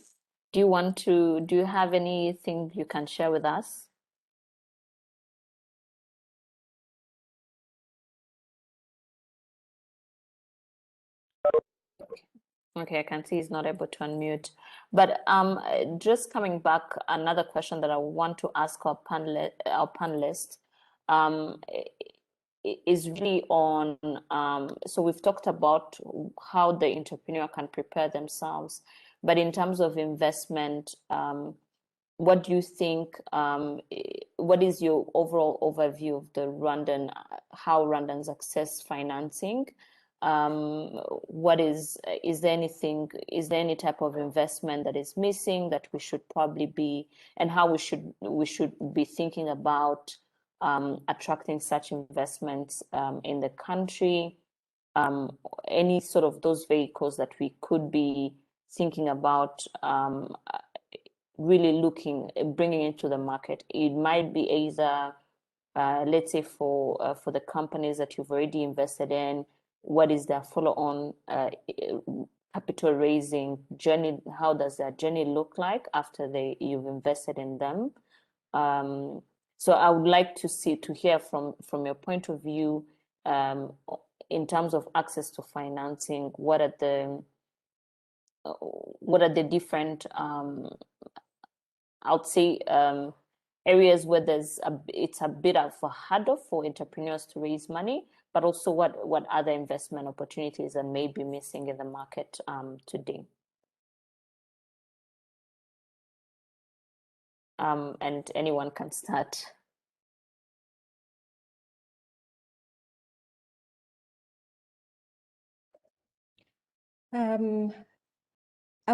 do you have anything you can share with us? Okay, I can see he's not able to unmute. But just coming back, another question that I want to ask our panelist. is really on, so we've talked about how the entrepreneur can prepare themselves, but in terms of investment, what do you think, what is your overall overview of the Rwandan, how Rwandans access financing? Is there any type of investment that is missing that we should probably be, and how we should be thinking about attracting such investments in the country? Any sort of those vehicles that we could be thinking about really bringing into the market. It might be either, let's say for the companies that you've already invested in, what is their follow-on capital raising journey? How does that journey look like after you've invested in them? So I would like to hear from your point of view, in terms of access to financing, what are the different, I would say, areas where it's a bit of a hurdle for entrepreneurs to raise money, but also what other investment opportunities that may be missing in the market today. And anyone can start. I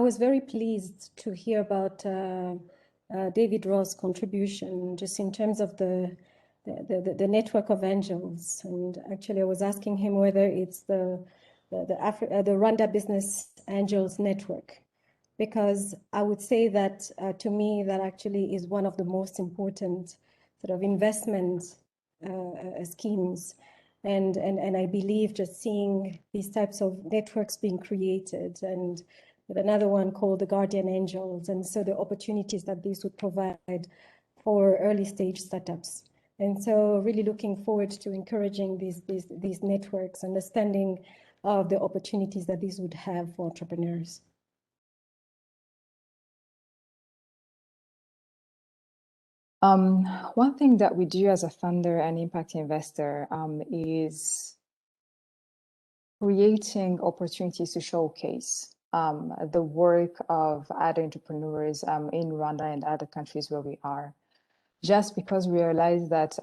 was very pleased to hear about David Ross' contribution, just in terms of the network of angels. And actually, I was asking him whether it's the Rwanda Business Angels Network, because I would say that to me, that actually is one of the most important sort of investment schemes. And I believe just seeing these types of networks being created, and with another one called the Guardian Angels, and so the opportunities that these would provide for early stage startups. And so really looking forward to encouraging these networks, understanding of the opportunities that these would have for entrepreneurs. One thing that we do as a funder and impact investor is creating opportunities to showcase the work of other entrepreneurs in Rwanda and other countries where we are. Just because we realize that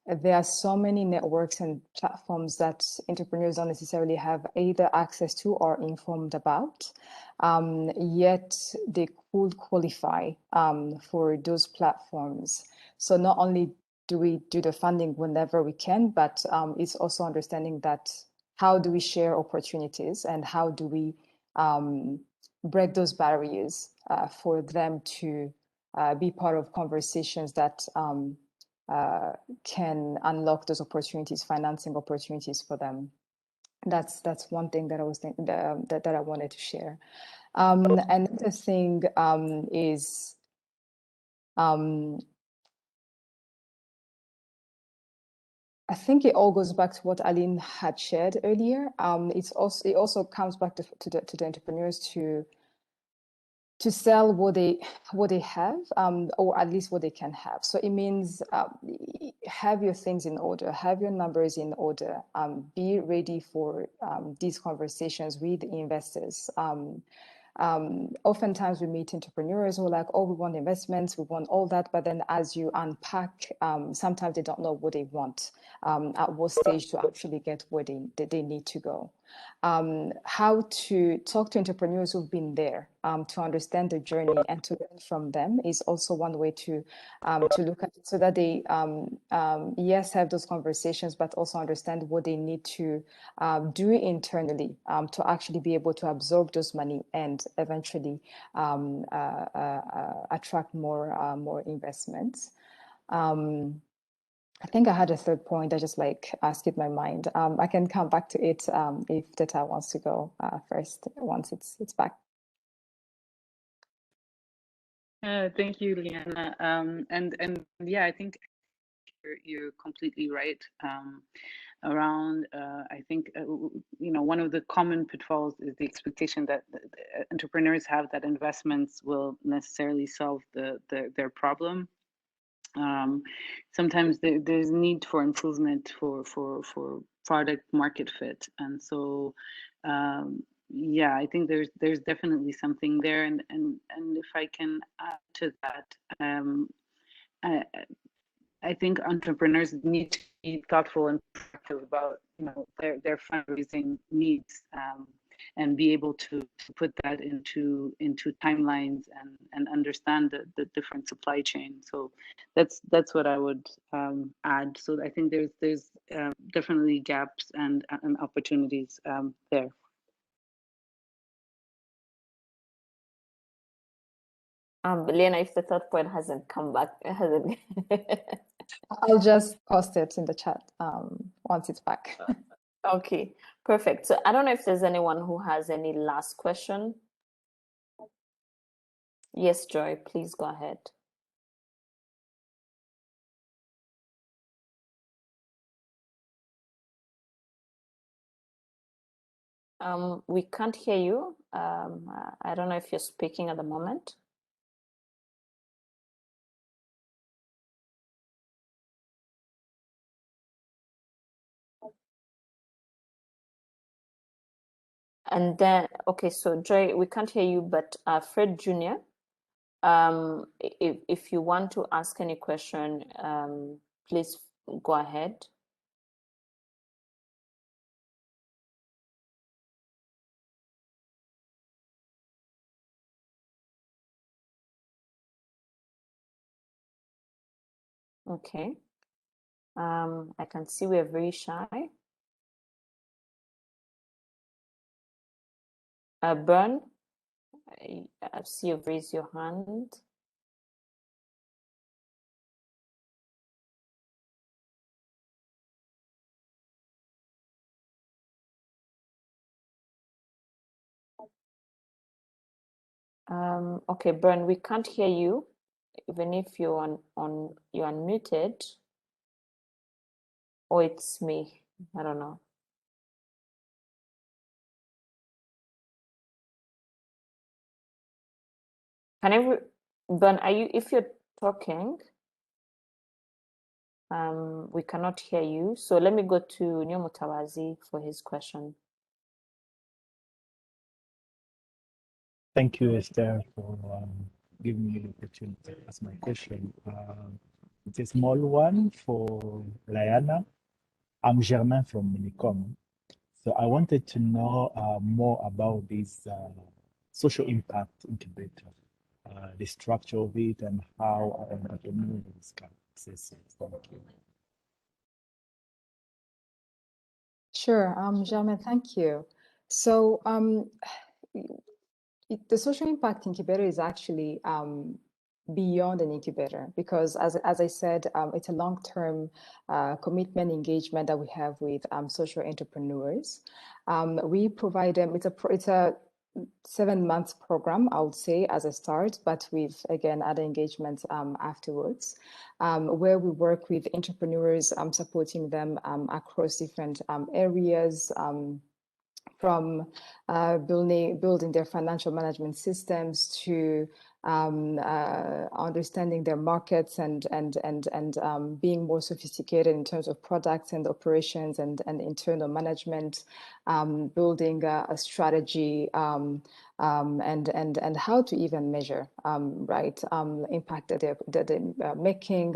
there are so many networks and platforms that entrepreneurs don't necessarily have either access to or informed about, yet they could qualify for those platforms. So not only do we do the funding whenever we can, but it's also understanding that how do we share opportunities and how do we break those barriers for them to be part of conversations that can unlock those opportunities, financing opportunities for them. That's one thing that I was thinking that I wanted to share. Another thing is I think it all goes back to what Aline had shared earlier. It also comes back to the entrepreneurs to sell what they have, or at least what they can have. So it means have your things in order, have your numbers in order, be ready for these conversations with investors. Oftentimes we meet entrepreneurs who are like, oh, we want investments, we want all that, but then as you unpack, sometimes they don't know what they want, at what stage to actually get where they need to go. How to talk to entrepreneurs who've been there, to understand the journey and to learn from them is also one way to look at it, so that they yes, have those conversations, but also understand what they need to do internally to actually be able to absorb those money and eventually attract more investments. I think I had a third point. I just skipped my mind. I can come back to it if Teta wants to go first once it's back. Thank you, Liana. And yeah, I think you're completely right. Around, I think, one of the common pitfalls is the expectation that entrepreneurs have that investments will necessarily solve their problem. sometimes there's need for improvement for product market fit, and so yeah, I think there's definitely something there, and if I can add to that, I, I think entrepreneurs need to be thoughtful and proactive about, you know, their fundraising needs, and be able to put that into timelines and understand the different supply chain. So that's what I would add. So I think there's definitely gaps and opportunities there. Lena, if the third point hasn't come back, hasn't. I'll just post it in the chat once it's back. Okay, perfect. So I don't know if there's anyone who has any last question. Yes, Joy, please go ahead. We can't hear you. I don't know if you're speaking at the moment. And then, okay, so Joy, we can't hear you, but Fred Jr., if you want to ask any question, please go ahead. Okay. I can see we're very shy. Bern, I see you've raised your hand. Okay, Bern, we can't hear you, even if you're you're unmuted, or it's me. I don't know. Bern, are you? If you're talking, we cannot hear you. So let me go to Nyomutawazi for his question. Thank you, Esther, for giving me the opportunity to ask my question. It's a small one for Liana. I'm Germain from Minicom. So I wanted to know more about this social impact incubator, the structure of it, and how entrepreneurs can access it. Thank you. Sure, Germain, thank you. So the social impact incubator is actually beyond an incubator, because as I said, it's a long-term commitment engagement that we have with social entrepreneurs. We provide them, it's a 7-month program, I would say, as a start, but with, again, other engagements afterwards, where we work with entrepreneurs, supporting them across different areas, from building their financial management systems to understanding their markets and being more sophisticated in terms of products and operations and internal management, building a strategy, and how to even measure impact that they're making,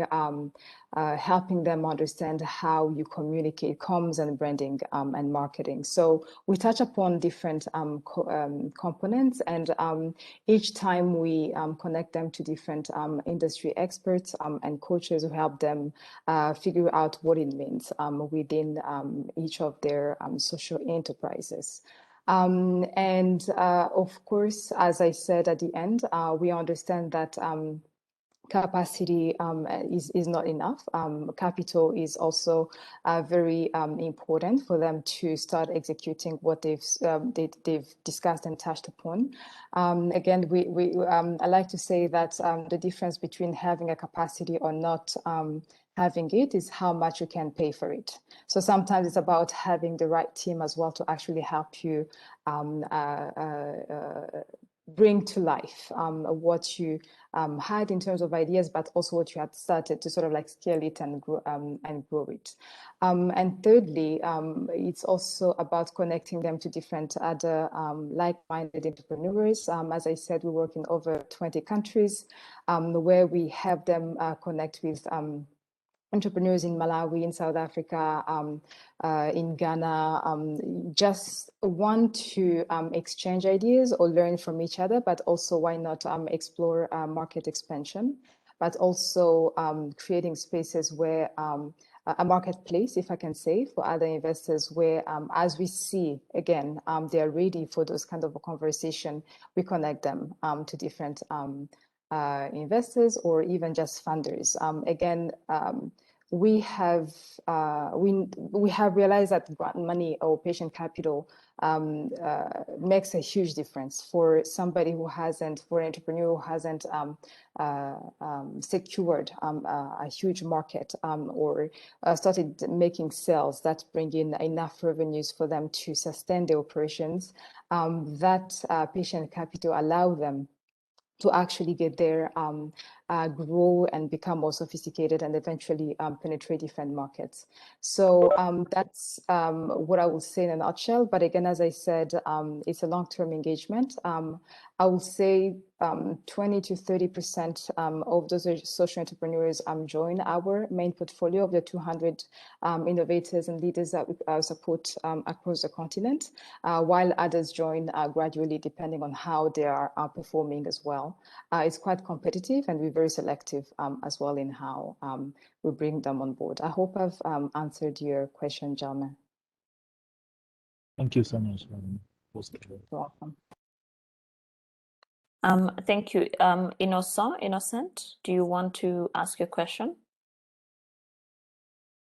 helping them understand how you communicate comms and branding and marketing. So we touch upon different components, and each time we connect them to different industry experts and coaches who help them figure out what it means within each of their social enterprises. Of course, as I said at the end, we understand that capacity is not enough. Capital is also very important for them to start executing what they've discussed and touched upon. Again, I like to say that the difference between having a capacity or not having it is how much you can pay for it. So sometimes it's about having the right team as well to actually help you bring to life what you had in terms of ideas, but also what you had started to sort of like scale it and grow it. And thirdly, it's also about connecting them to different other like-minded entrepreneurs. As I said, we work in over 20 countries where we help them connect with entrepreneurs in Malawi, in South Africa, in Ghana, just want to exchange ideas or learn from each other, but also why not explore market expansion, but also creating spaces where a marketplace, if I can say, for other investors where, as we see, again, they're ready for those kind of a conversation, we connect them to different investors or even just funders. Again, we have realized that grant money or patient capital makes a huge difference for somebody who hasn't, for an entrepreneur who hasn't secured a huge market or started making sales that bring in enough revenues for them to sustain their operations. That patient capital allow them to actually get there, grow and become more sophisticated and eventually penetrate different markets. So that's what I will say in a nutshell. But again, as I said, it's a long-term engagement. I will say 20 to 30% of those social entrepreneurs join our main portfolio of the 200 innovators and leaders that we support across the continent, while others join gradually depending on how they are performing as well. It's quite competitive and we're very selective as well in how we bring them on board. I hope I've answered your question, Jalma. Thank you so much. You're welcome. Thank you. Innocent, do you want to ask your question?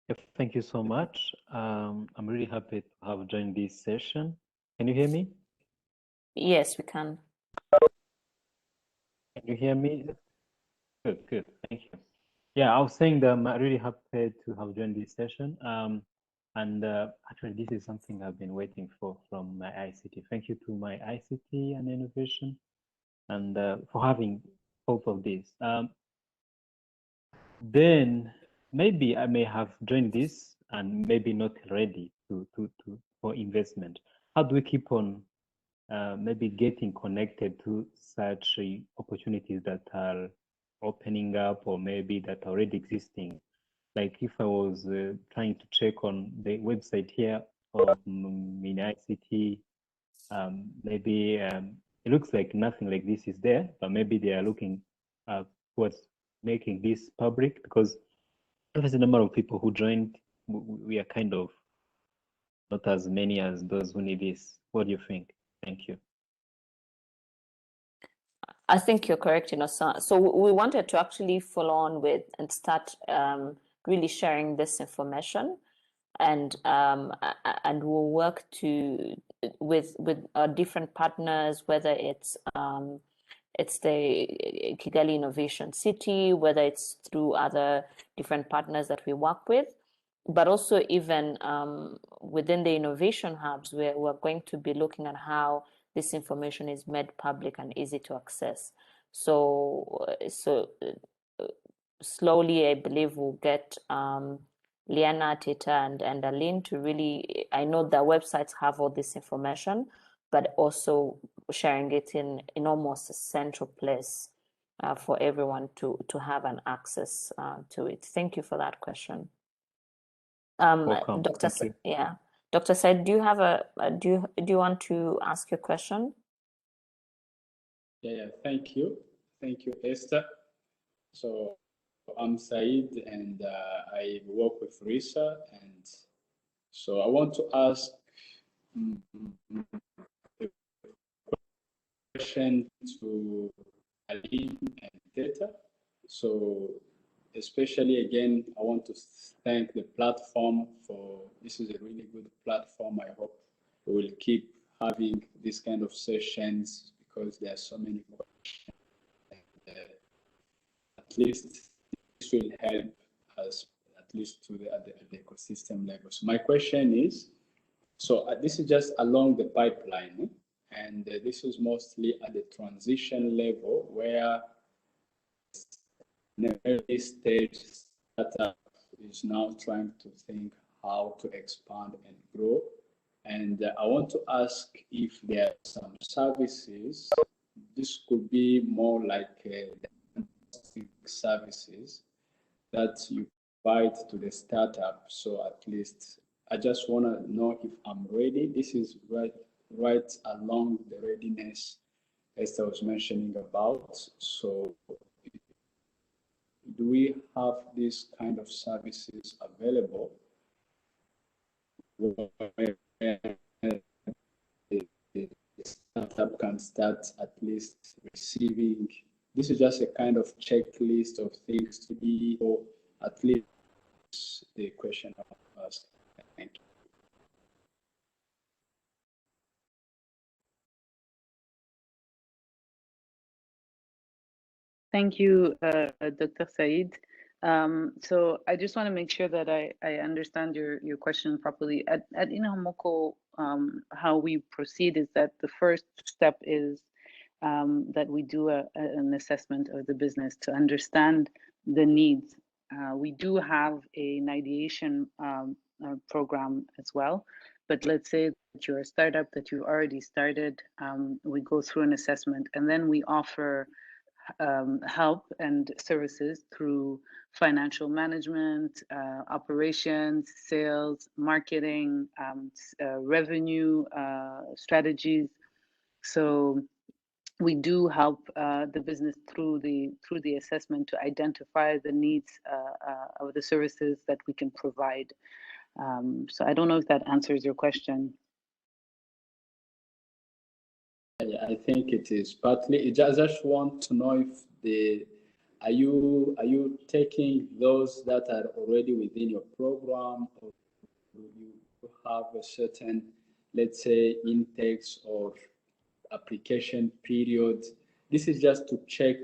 Yes, thank you so much. I'm really happy to have joined this session. Can you hear me? Yes, we can. Can you hear me? Good, good. Thank you. Yeah, I was saying that I'm really happy to have joined this session. Actually, this is something I've been waiting for from my ICT. Thank you to my ICT and innovation and for having both of these. Then maybe I may have joined this and maybe not ready for investment. How do we keep on maybe getting connected to such opportunities that are opening up or maybe that are already existing? Like if I was trying to check on the website here of Mini ICT, maybe it looks like nothing like this is there, but maybe they are looking towards making this public, because there's a number of people who joined. We are kind of not as many as those who need this. What do you think? Thank you. I think you're correct, Innocent. So we wanted to actually follow on with and start really sharing this information, and we'll work with different partners, whether it's the Kigali Innovation City, whether it's through other different partners that we work with, but also even within the innovation hubs, where we're going to be looking at how this information is made public and easy to access. So slowly, I believe we'll get Liana, Tita, and Aline to really, I know the websites have all this information, but also sharing it in almost a central place for everyone to have an access to it. Thank you for that question. Welcome. Dr. Yeah, Dr. Said, do you have do you want to ask your question? Yeah, thank you, Esther. So I'm Said, and I work with RISA, and so I want to ask a question to Aline and Teta. So especially again, I want to thank the platform for, this is a really good platform. I hope we will keep having this kind of sessions because there are so many questions. At least this will help us, at least to at the ecosystem level. So my question is, so this is just along the pipeline. And this is mostly at the transition level where an early stage startup is now trying to think how to expand and grow. And I want to ask if there are some services, this could be more like services that you provide to the startup. So at least I just want to know if I'm ready. This is right along the readiness Esther was mentioning about. So do we have these kind of services available where the startup can start at least receiving? This is just a kind of checklist of things to be, or at least the question of us. Thank you. Thank you, Dr. Said. So I just want to make sure that I understand your question properly. At Inhamoko, how we proceed is that the first step is that we do an assessment of the business to understand the needs. We do have an ideation program as well, but let's say that you're a startup that you've already started. We go through an assessment and then we offer help and services through financial management, operations, sales, marketing, revenue strategies. So we do help the business through the assessment to identify the needs of the services that we can provide. So I don't know if that answers your question. Yeah, I think it is partly. I just want to know if are you taking those that are already within your program, or do you have a certain, let's say, intakes or application period? This is just to check,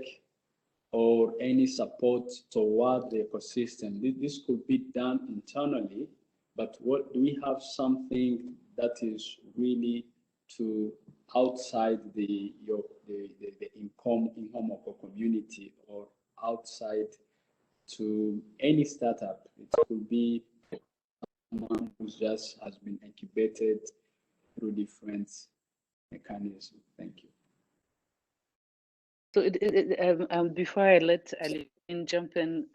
or any support toward the ecosystem. This could be done internally, but what do we have something that is really to outside the Inhamoko community, or outside to any startup? It could be someone who just has been incubated through different mechanisms. Thank you. So before I let Aline jump in,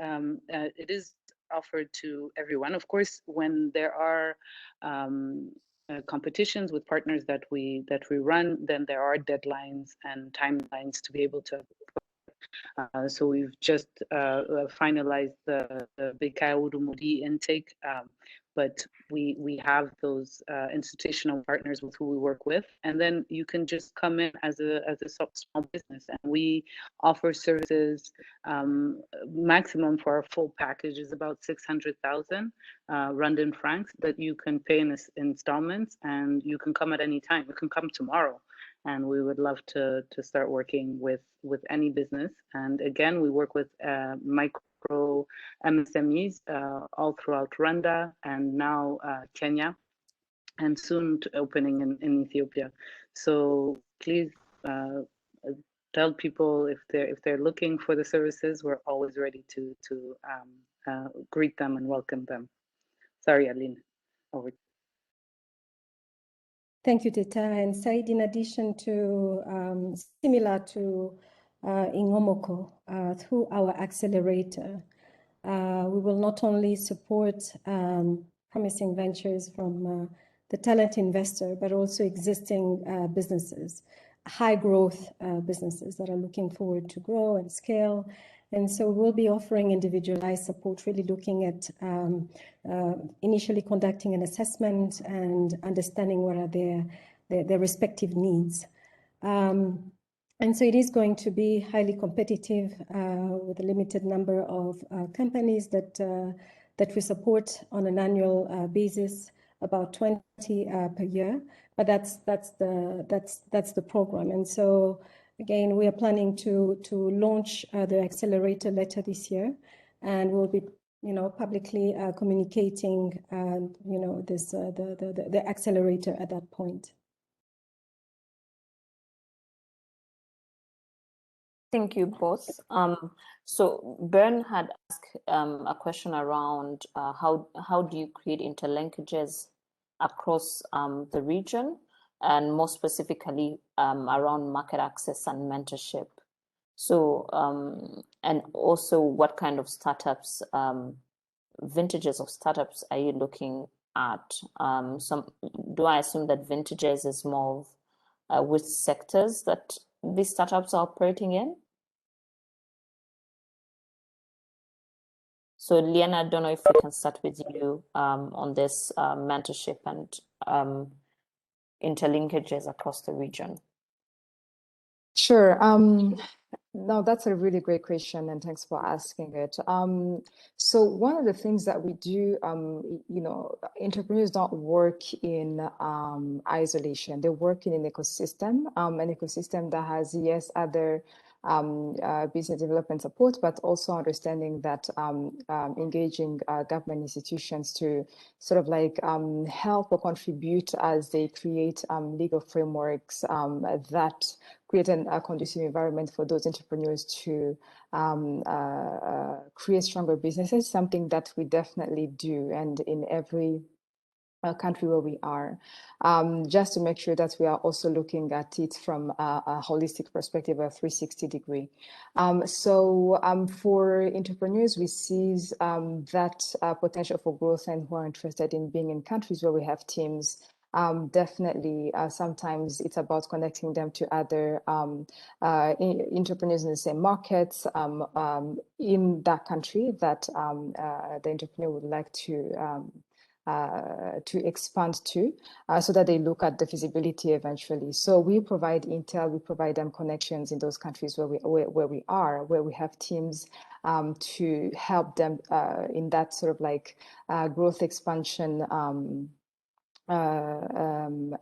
it is offered to everyone. Of course, when there are competitions with partners that we run, then there are deadlines and timelines to be able to. So we've just finalized the Bikau Urumuri intake, but we have those institutional partners with who we work with, and then you can just come in as a small business, and we offer services. Maximum for our full package is about 600,000 Rwandan francs that you can pay in installments, and you can come at any time. You can come tomorrow. And we would love to start working with any business. And again, we work with micro MSMEs all throughout Rwanda and now Kenya, and soon opening in Ethiopia. So please tell people if they're looking for the services, we're always ready to greet them and welcome them. Sorry, Aline, over. Thank you, Teta. And Said, in addition to, similar to Ingomoko, through our accelerator, we will not only support promising ventures from the talent investor, but also existing businesses, high growth businesses that are looking forward to grow and scale. And so we'll be offering individualized support, really looking at initially conducting an assessment and understanding what are their respective needs. And so it is going to be highly competitive with a limited number of companies that we support on an annual basis, about 20 per year. But that's the program. And so again, we are planning to launch the accelerator later this year, and we'll be publicly communicating this the accelerator at that point. Thank you both. So Bern had asked a question around how do you create interlinkages across the region, and more specifically around market access and mentorship. So and also what kind of startups, vintages of startups are you looking at? Do I assume that vintages is more of which sectors that these startups are operating in? So Liana, I don't know if we can start with you on this mentorship and interlinkages across the region. Sure. No, that's a really great question, and thanks for asking it. So one of the things that we do, you know, entrepreneurs don't work in isolation. They work in an ecosystem that has, yes, other business development support, but also understanding that engaging government institutions to sort of like help or contribute as they create legal frameworks that create a conducive environment for those entrepreneurs to create stronger businesses, something that we definitely do, and in every country where we are, just to make sure that we are also looking at it from a holistic perspective, a 360 degree. For entrepreneurs, we see that potential for growth and who are interested in being in countries where we have teams. Definitely, sometimes it's about connecting them to other entrepreneurs in the same markets in that country that the entrepreneur would like to expand to, so that they look at the feasibility eventually. So we provide intel, we provide them connections in those countries where we have teams to help them in that sort of like growth expansion,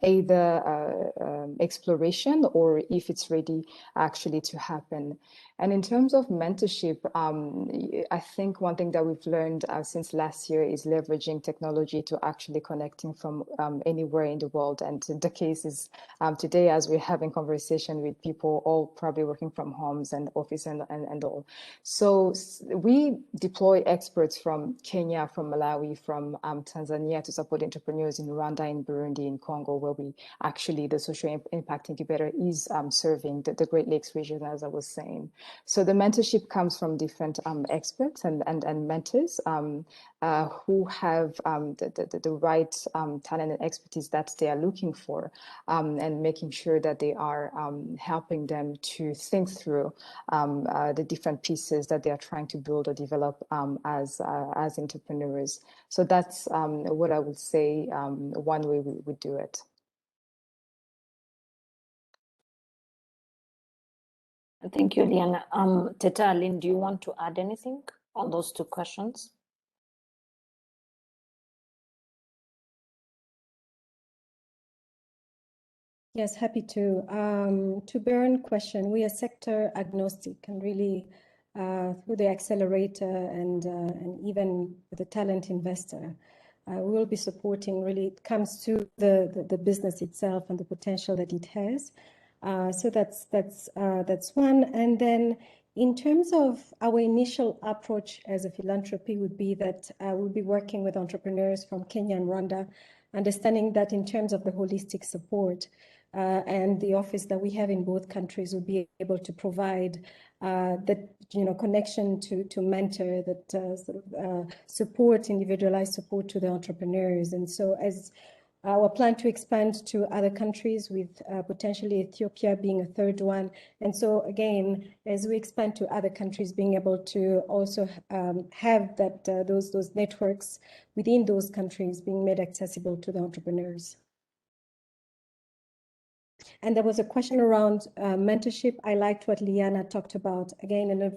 either exploration or if it's ready actually to happen. And in terms of mentorship, I think one thing that we've learned since last year is leveraging technology to actually connecting from anywhere in the world. And the case is today, as we're having conversation with people all probably working from homes and office and all. So we deploy experts from Kenya, from Malawi, from Tanzania to support entrepreneurs in Rwanda, in Burundi, in Congo, where we actually, the social impact incubator is serving the Great Lakes region, as I was saying. So the mentorship comes from different experts and mentors who have the right talent and expertise that they are looking for, and making sure that they are helping them to think through the different pieces that they are trying to build or develop as entrepreneurs. So that's what I would say, one way we would do it. Thank you, Liana. Teta Aline, do you want to add anything on those two questions? Yes, happy to. To Bern's question, we are sector agnostic, and really through the accelerator and even the talent investor, we will be supporting. Really, it comes to the business itself and the potential that it has. So that's one. And then in terms of our initial approach as a philanthropy would be that we'll be working with entrepreneurs from Kenya and Rwanda, understanding that in terms of the holistic support and the office that we have in both countries will be able to provide that, you know, connection to mentor, that sort of support, individualized support to the entrepreneurs. And so as our plan to expand to other countries, with potentially Ethiopia being a third one. And so again, as we expand to other countries, being able to also have that those networks within those countries being made accessible to the entrepreneurs. And there was a question around mentorship. I liked what Liana talked about. Again, in a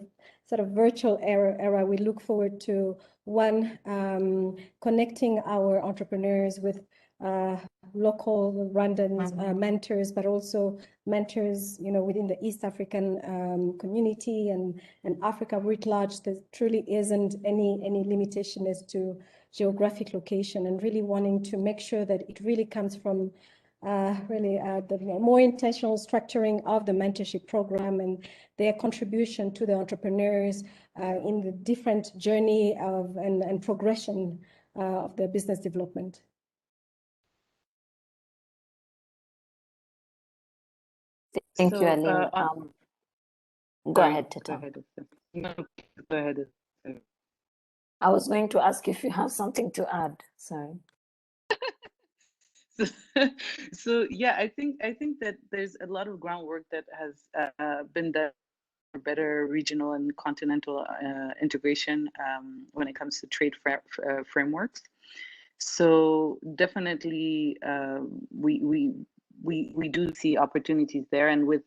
sort of virtual era, we look forward to one, connecting our entrepreneurs with local Rwandan mentors, but also mentors, you know, within the East African community and Africa writ large. There truly isn't any limitation as to geographic location, and really wanting to make sure that it really comes from the more intentional structuring of the mentorship program and their contribution to the entrepreneurs in the different journey of and progression of their business development. Thank you, Aline. Go ahead, Teta. Go ahead. No, go ahead. I was going to ask if you have something to add. Sorry. So yeah, I think that there's a lot of groundwork that has been done for better regional and continental integration when it comes to trade frameworks. So definitely, we do see opportunities there, and with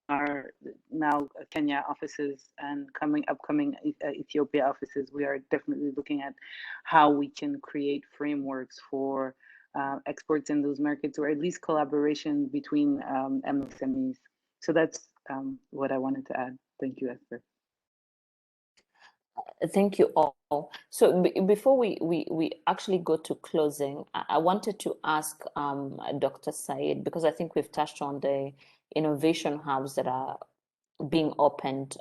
our now Kenya offices and upcoming Ethiopia offices, we are definitely looking at how we can create frameworks for exports in those markets, or at least collaboration between MSMEs. So that's what I wanted to add. Thank you, Esther. Thank you all. So before we actually go to closing, I wanted to ask Dr. Said, because I think we've touched on the innovation hubs that are being opened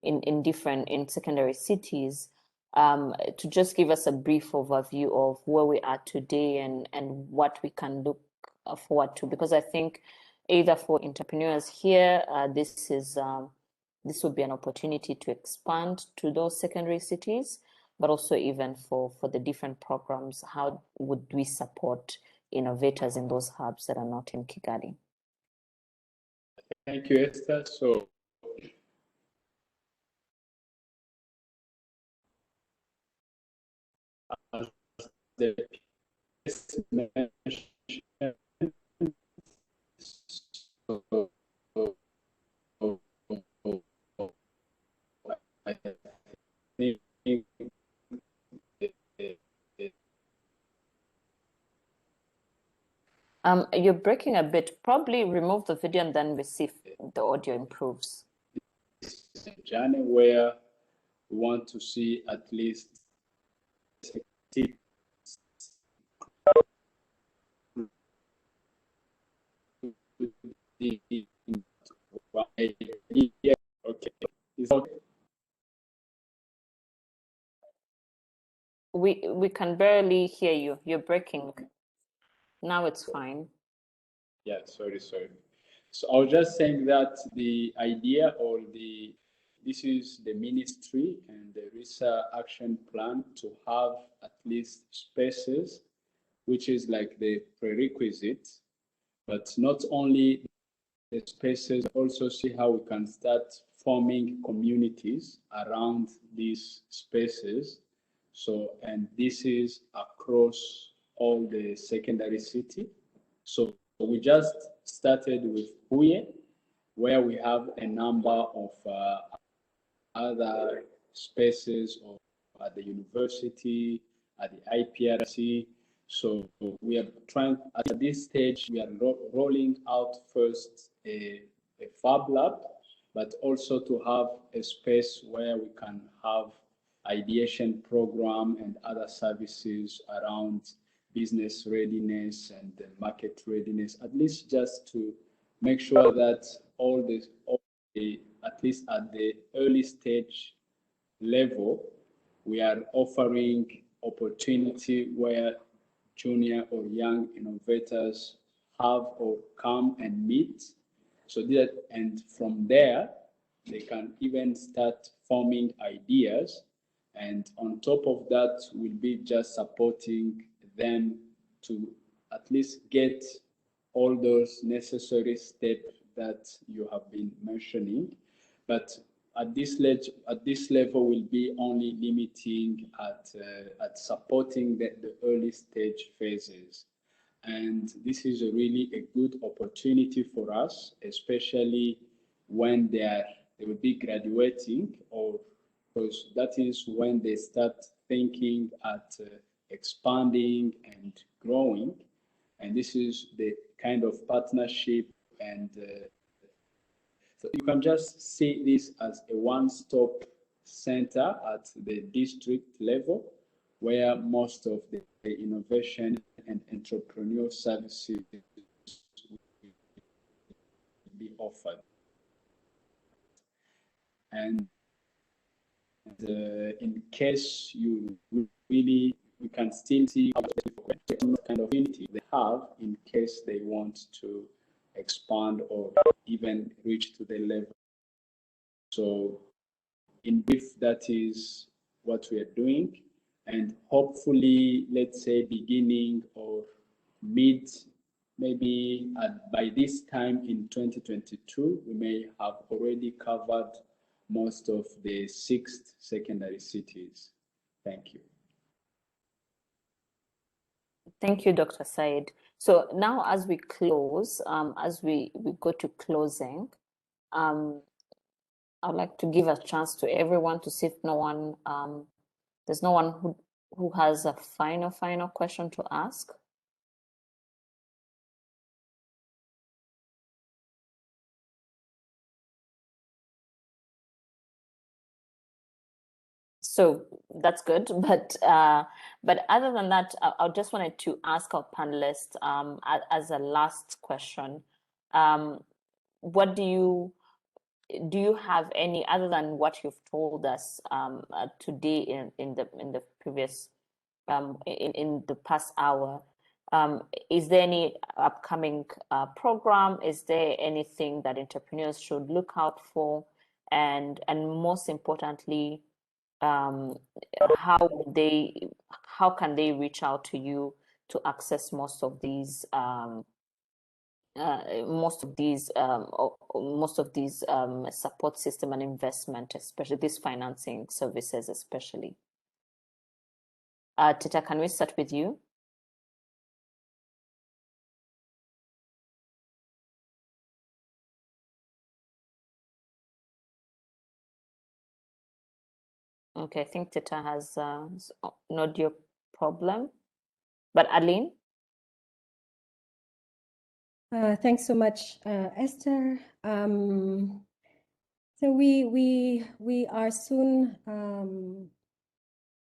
in secondary cities, to just give us a brief overview of where we are today and what we can look forward to, because I think either for entrepreneurs here, this would be an opportunity to expand to those secondary cities, but also even for the different programs, how would we support innovators in those hubs that are not in Kigali? Thank you, Esther. So the You're breaking a bit. Probably remove the video and then we see if the audio improves. journey where we want to see at least We can barely hear you. You're breaking. Now it's fine. Yeah, sorry. So I was just saying that the idea or this is the ministry and there is an action plan to have at least spaces, which is like the prerequisite, but not only the spaces, also see how we can start forming communities around these spaces. So, and this is across all the secondary city. So we just started with Huye, where we have a number of other spaces at the university, at the IPRC. So we are trying, at this stage, we are rolling out first a Fab Lab, but also to have a space where we can have ideation program and other services around business readiness and market readiness, at least just to make sure that all the at least at the early stage level, we are offering opportunity where junior or young innovators have or come and meet, so that, and from there, they can even start forming ideas. And on top of that, we'll be just supporting them to at least get all those necessary steps that you have been mentioning. But at this level, we'll be only limiting at supporting the early stage phases. And this is really a good opportunity for us, especially when they will be graduating, or because that is when they start thinking at expanding and growing. And this is the kind of partnership, and so you can just see this as a one-stop center at the district level, where most of the the innovation and entrepreneurial services be offered. And in case you really, we can still see what kind of unity they have in case they want to expand or even reach to the level. So in brief, that is what we are doing. And hopefully, let's say beginning or mid, maybe by this time in 2022, we may have already covered most of the 6 secondary cities. Thank you. Thank you, Dr. Said. So now as we close, as we go to closing, I'd like to give a chance to everyone to see if no one, there's no one who has a final question to ask. So that's good, but other than that, I just wanted to ask our panelists as a last question, what do you have any, other than what you've told us today in the previous in the past hour, is there any upcoming program? Is there anything that entrepreneurs should look out for? And most importantly, how can they reach out to you to access most of these support system and investment, especially these financing services, especially? Tita, can we start with you? Okay, I think Tita has no audio problem, but Aline? Thanks so much, Esther. So we are soon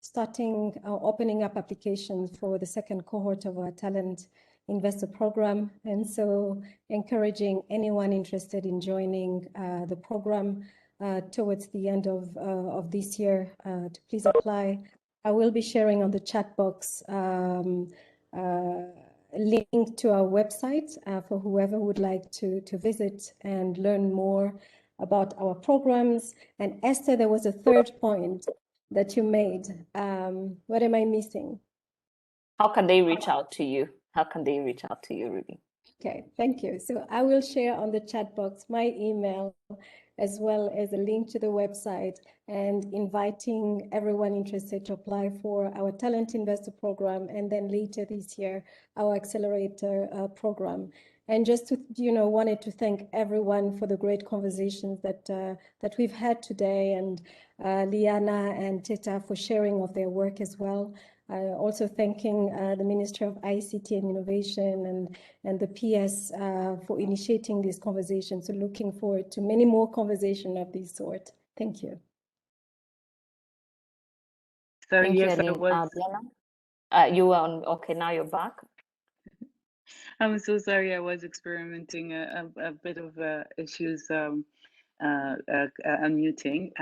starting opening up applications for the second cohort of our talent investor program, and so encouraging anyone interested in joining the program towards the end of this year to please apply. I will be sharing on the chat box link to our website for whoever would like to visit and learn more about our programs. And Esther, there was a third point that you made. What am I missing? How can they reach out to you? How can they reach out to you, Ruby? Okay, thank you. So I will share on the chat box my email as well as a link to the website, and inviting everyone interested to apply for our Talent Investor program, and then later this year, our Accelerator program. And just to, wanted to thank everyone for the great conversations that we've had today, and Liana and Tita for sharing of their work as well. Also thanking the Ministry of ICT and Innovation and the PS for initiating this conversation. So looking forward to many more conversations of this sort. Thank you. Sorry, Thank yes, you, I was. You were on, okay, now you're back. I'm so sorry, I was experimenting a bit of issues unmuting.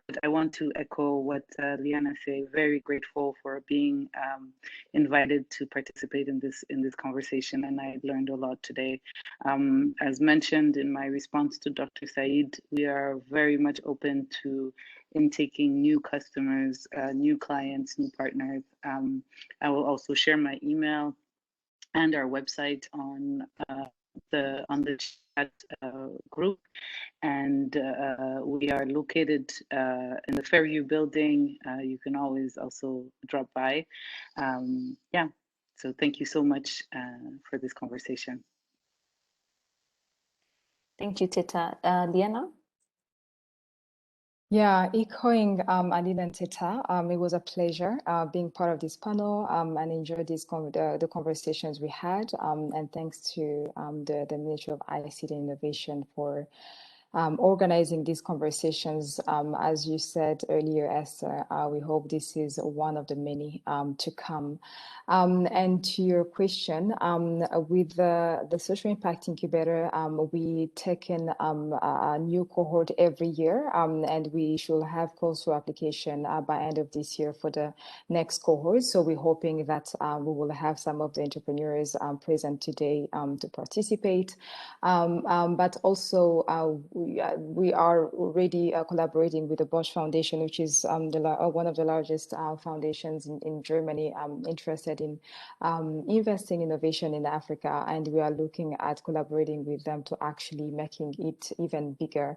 But I want to echo what Liana said. Very grateful for being invited to participate in this conversation, and I learned a lot today. As mentioned in my response to Dr. Said, we are very much open to intaking new customers, new clients, new partners. I will also share my email and our website on the chat group. And we are located in the Fairview building. You can always also drop by. Yeah, so thank you so much for this conversation. Thank you, Tita. Liana? Yeah, echoing Aline and Tita, it was a pleasure being part of this panel and enjoyed the conversations we had. And thanks to the Ministry of ICT and Innovation for organizing these conversations. As you said earlier, Esther, we hope this is one of the many to come. And to your question, with the Social Impact Incubator, we take in a new cohort every year, and we should have calls for application by end of this year for the next cohort. So we're hoping that we will have some of the entrepreneurs present today to participate. But also we are already collaborating with the Bosch Foundation, which is one of the largest foundations in Germany, interested in investing innovation in Africa, and we are looking at collaborating with them to actually making it even bigger.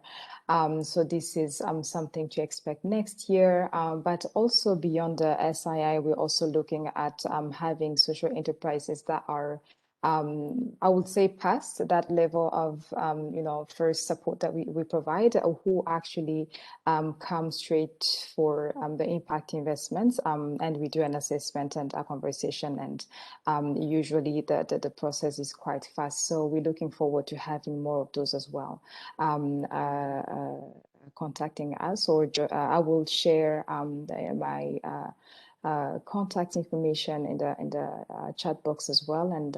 So this is something to expect next year, but also beyond the SII, we're also looking at having social enterprises that are I would say past that level of, first support that we provide, who actually come straight for the impact investments, and we do an assessment and a conversation, and usually the process is quite fast. So we're looking forward to having more of those as well. Contacting us, or I will share my contact information in the chat box as well, and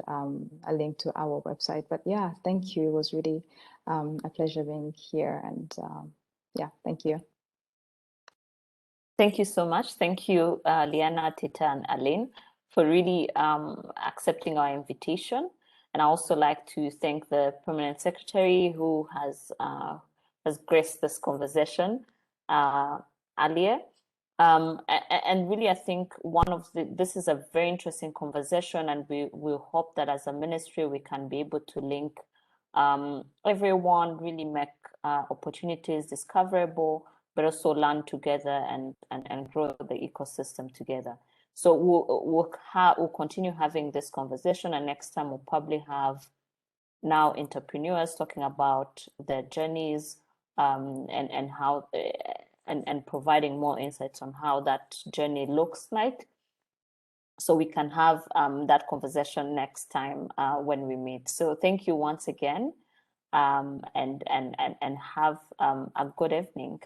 a link to our website. But yeah, thank you. It was really a pleasure being here, and yeah, thank you. Thank you so much. Thank you, Liana, Tita, and Aline, for really accepting our invitation. And I also like to thank the Permanent Secretary who has graced this conversation earlier. And really, I think this is a very interesting conversation, and we hope that as a ministry, we can be able to link everyone, really make opportunities discoverable, but also learn together and grow the ecosystem together. So we'll continue having this conversation, and next time we'll probably have now entrepreneurs talking about their journeys and how and providing more insights on how that journey looks like, so we can have that conversation next time when we meet. So thank you once again, and have a good evening.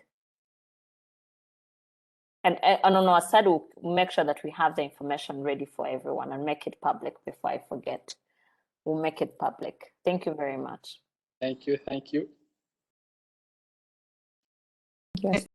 And on our side, we'll make sure that we have the information ready for everyone and make it public before I forget. We'll make it public. Thank you very much. Thank you. Thank you. Yes.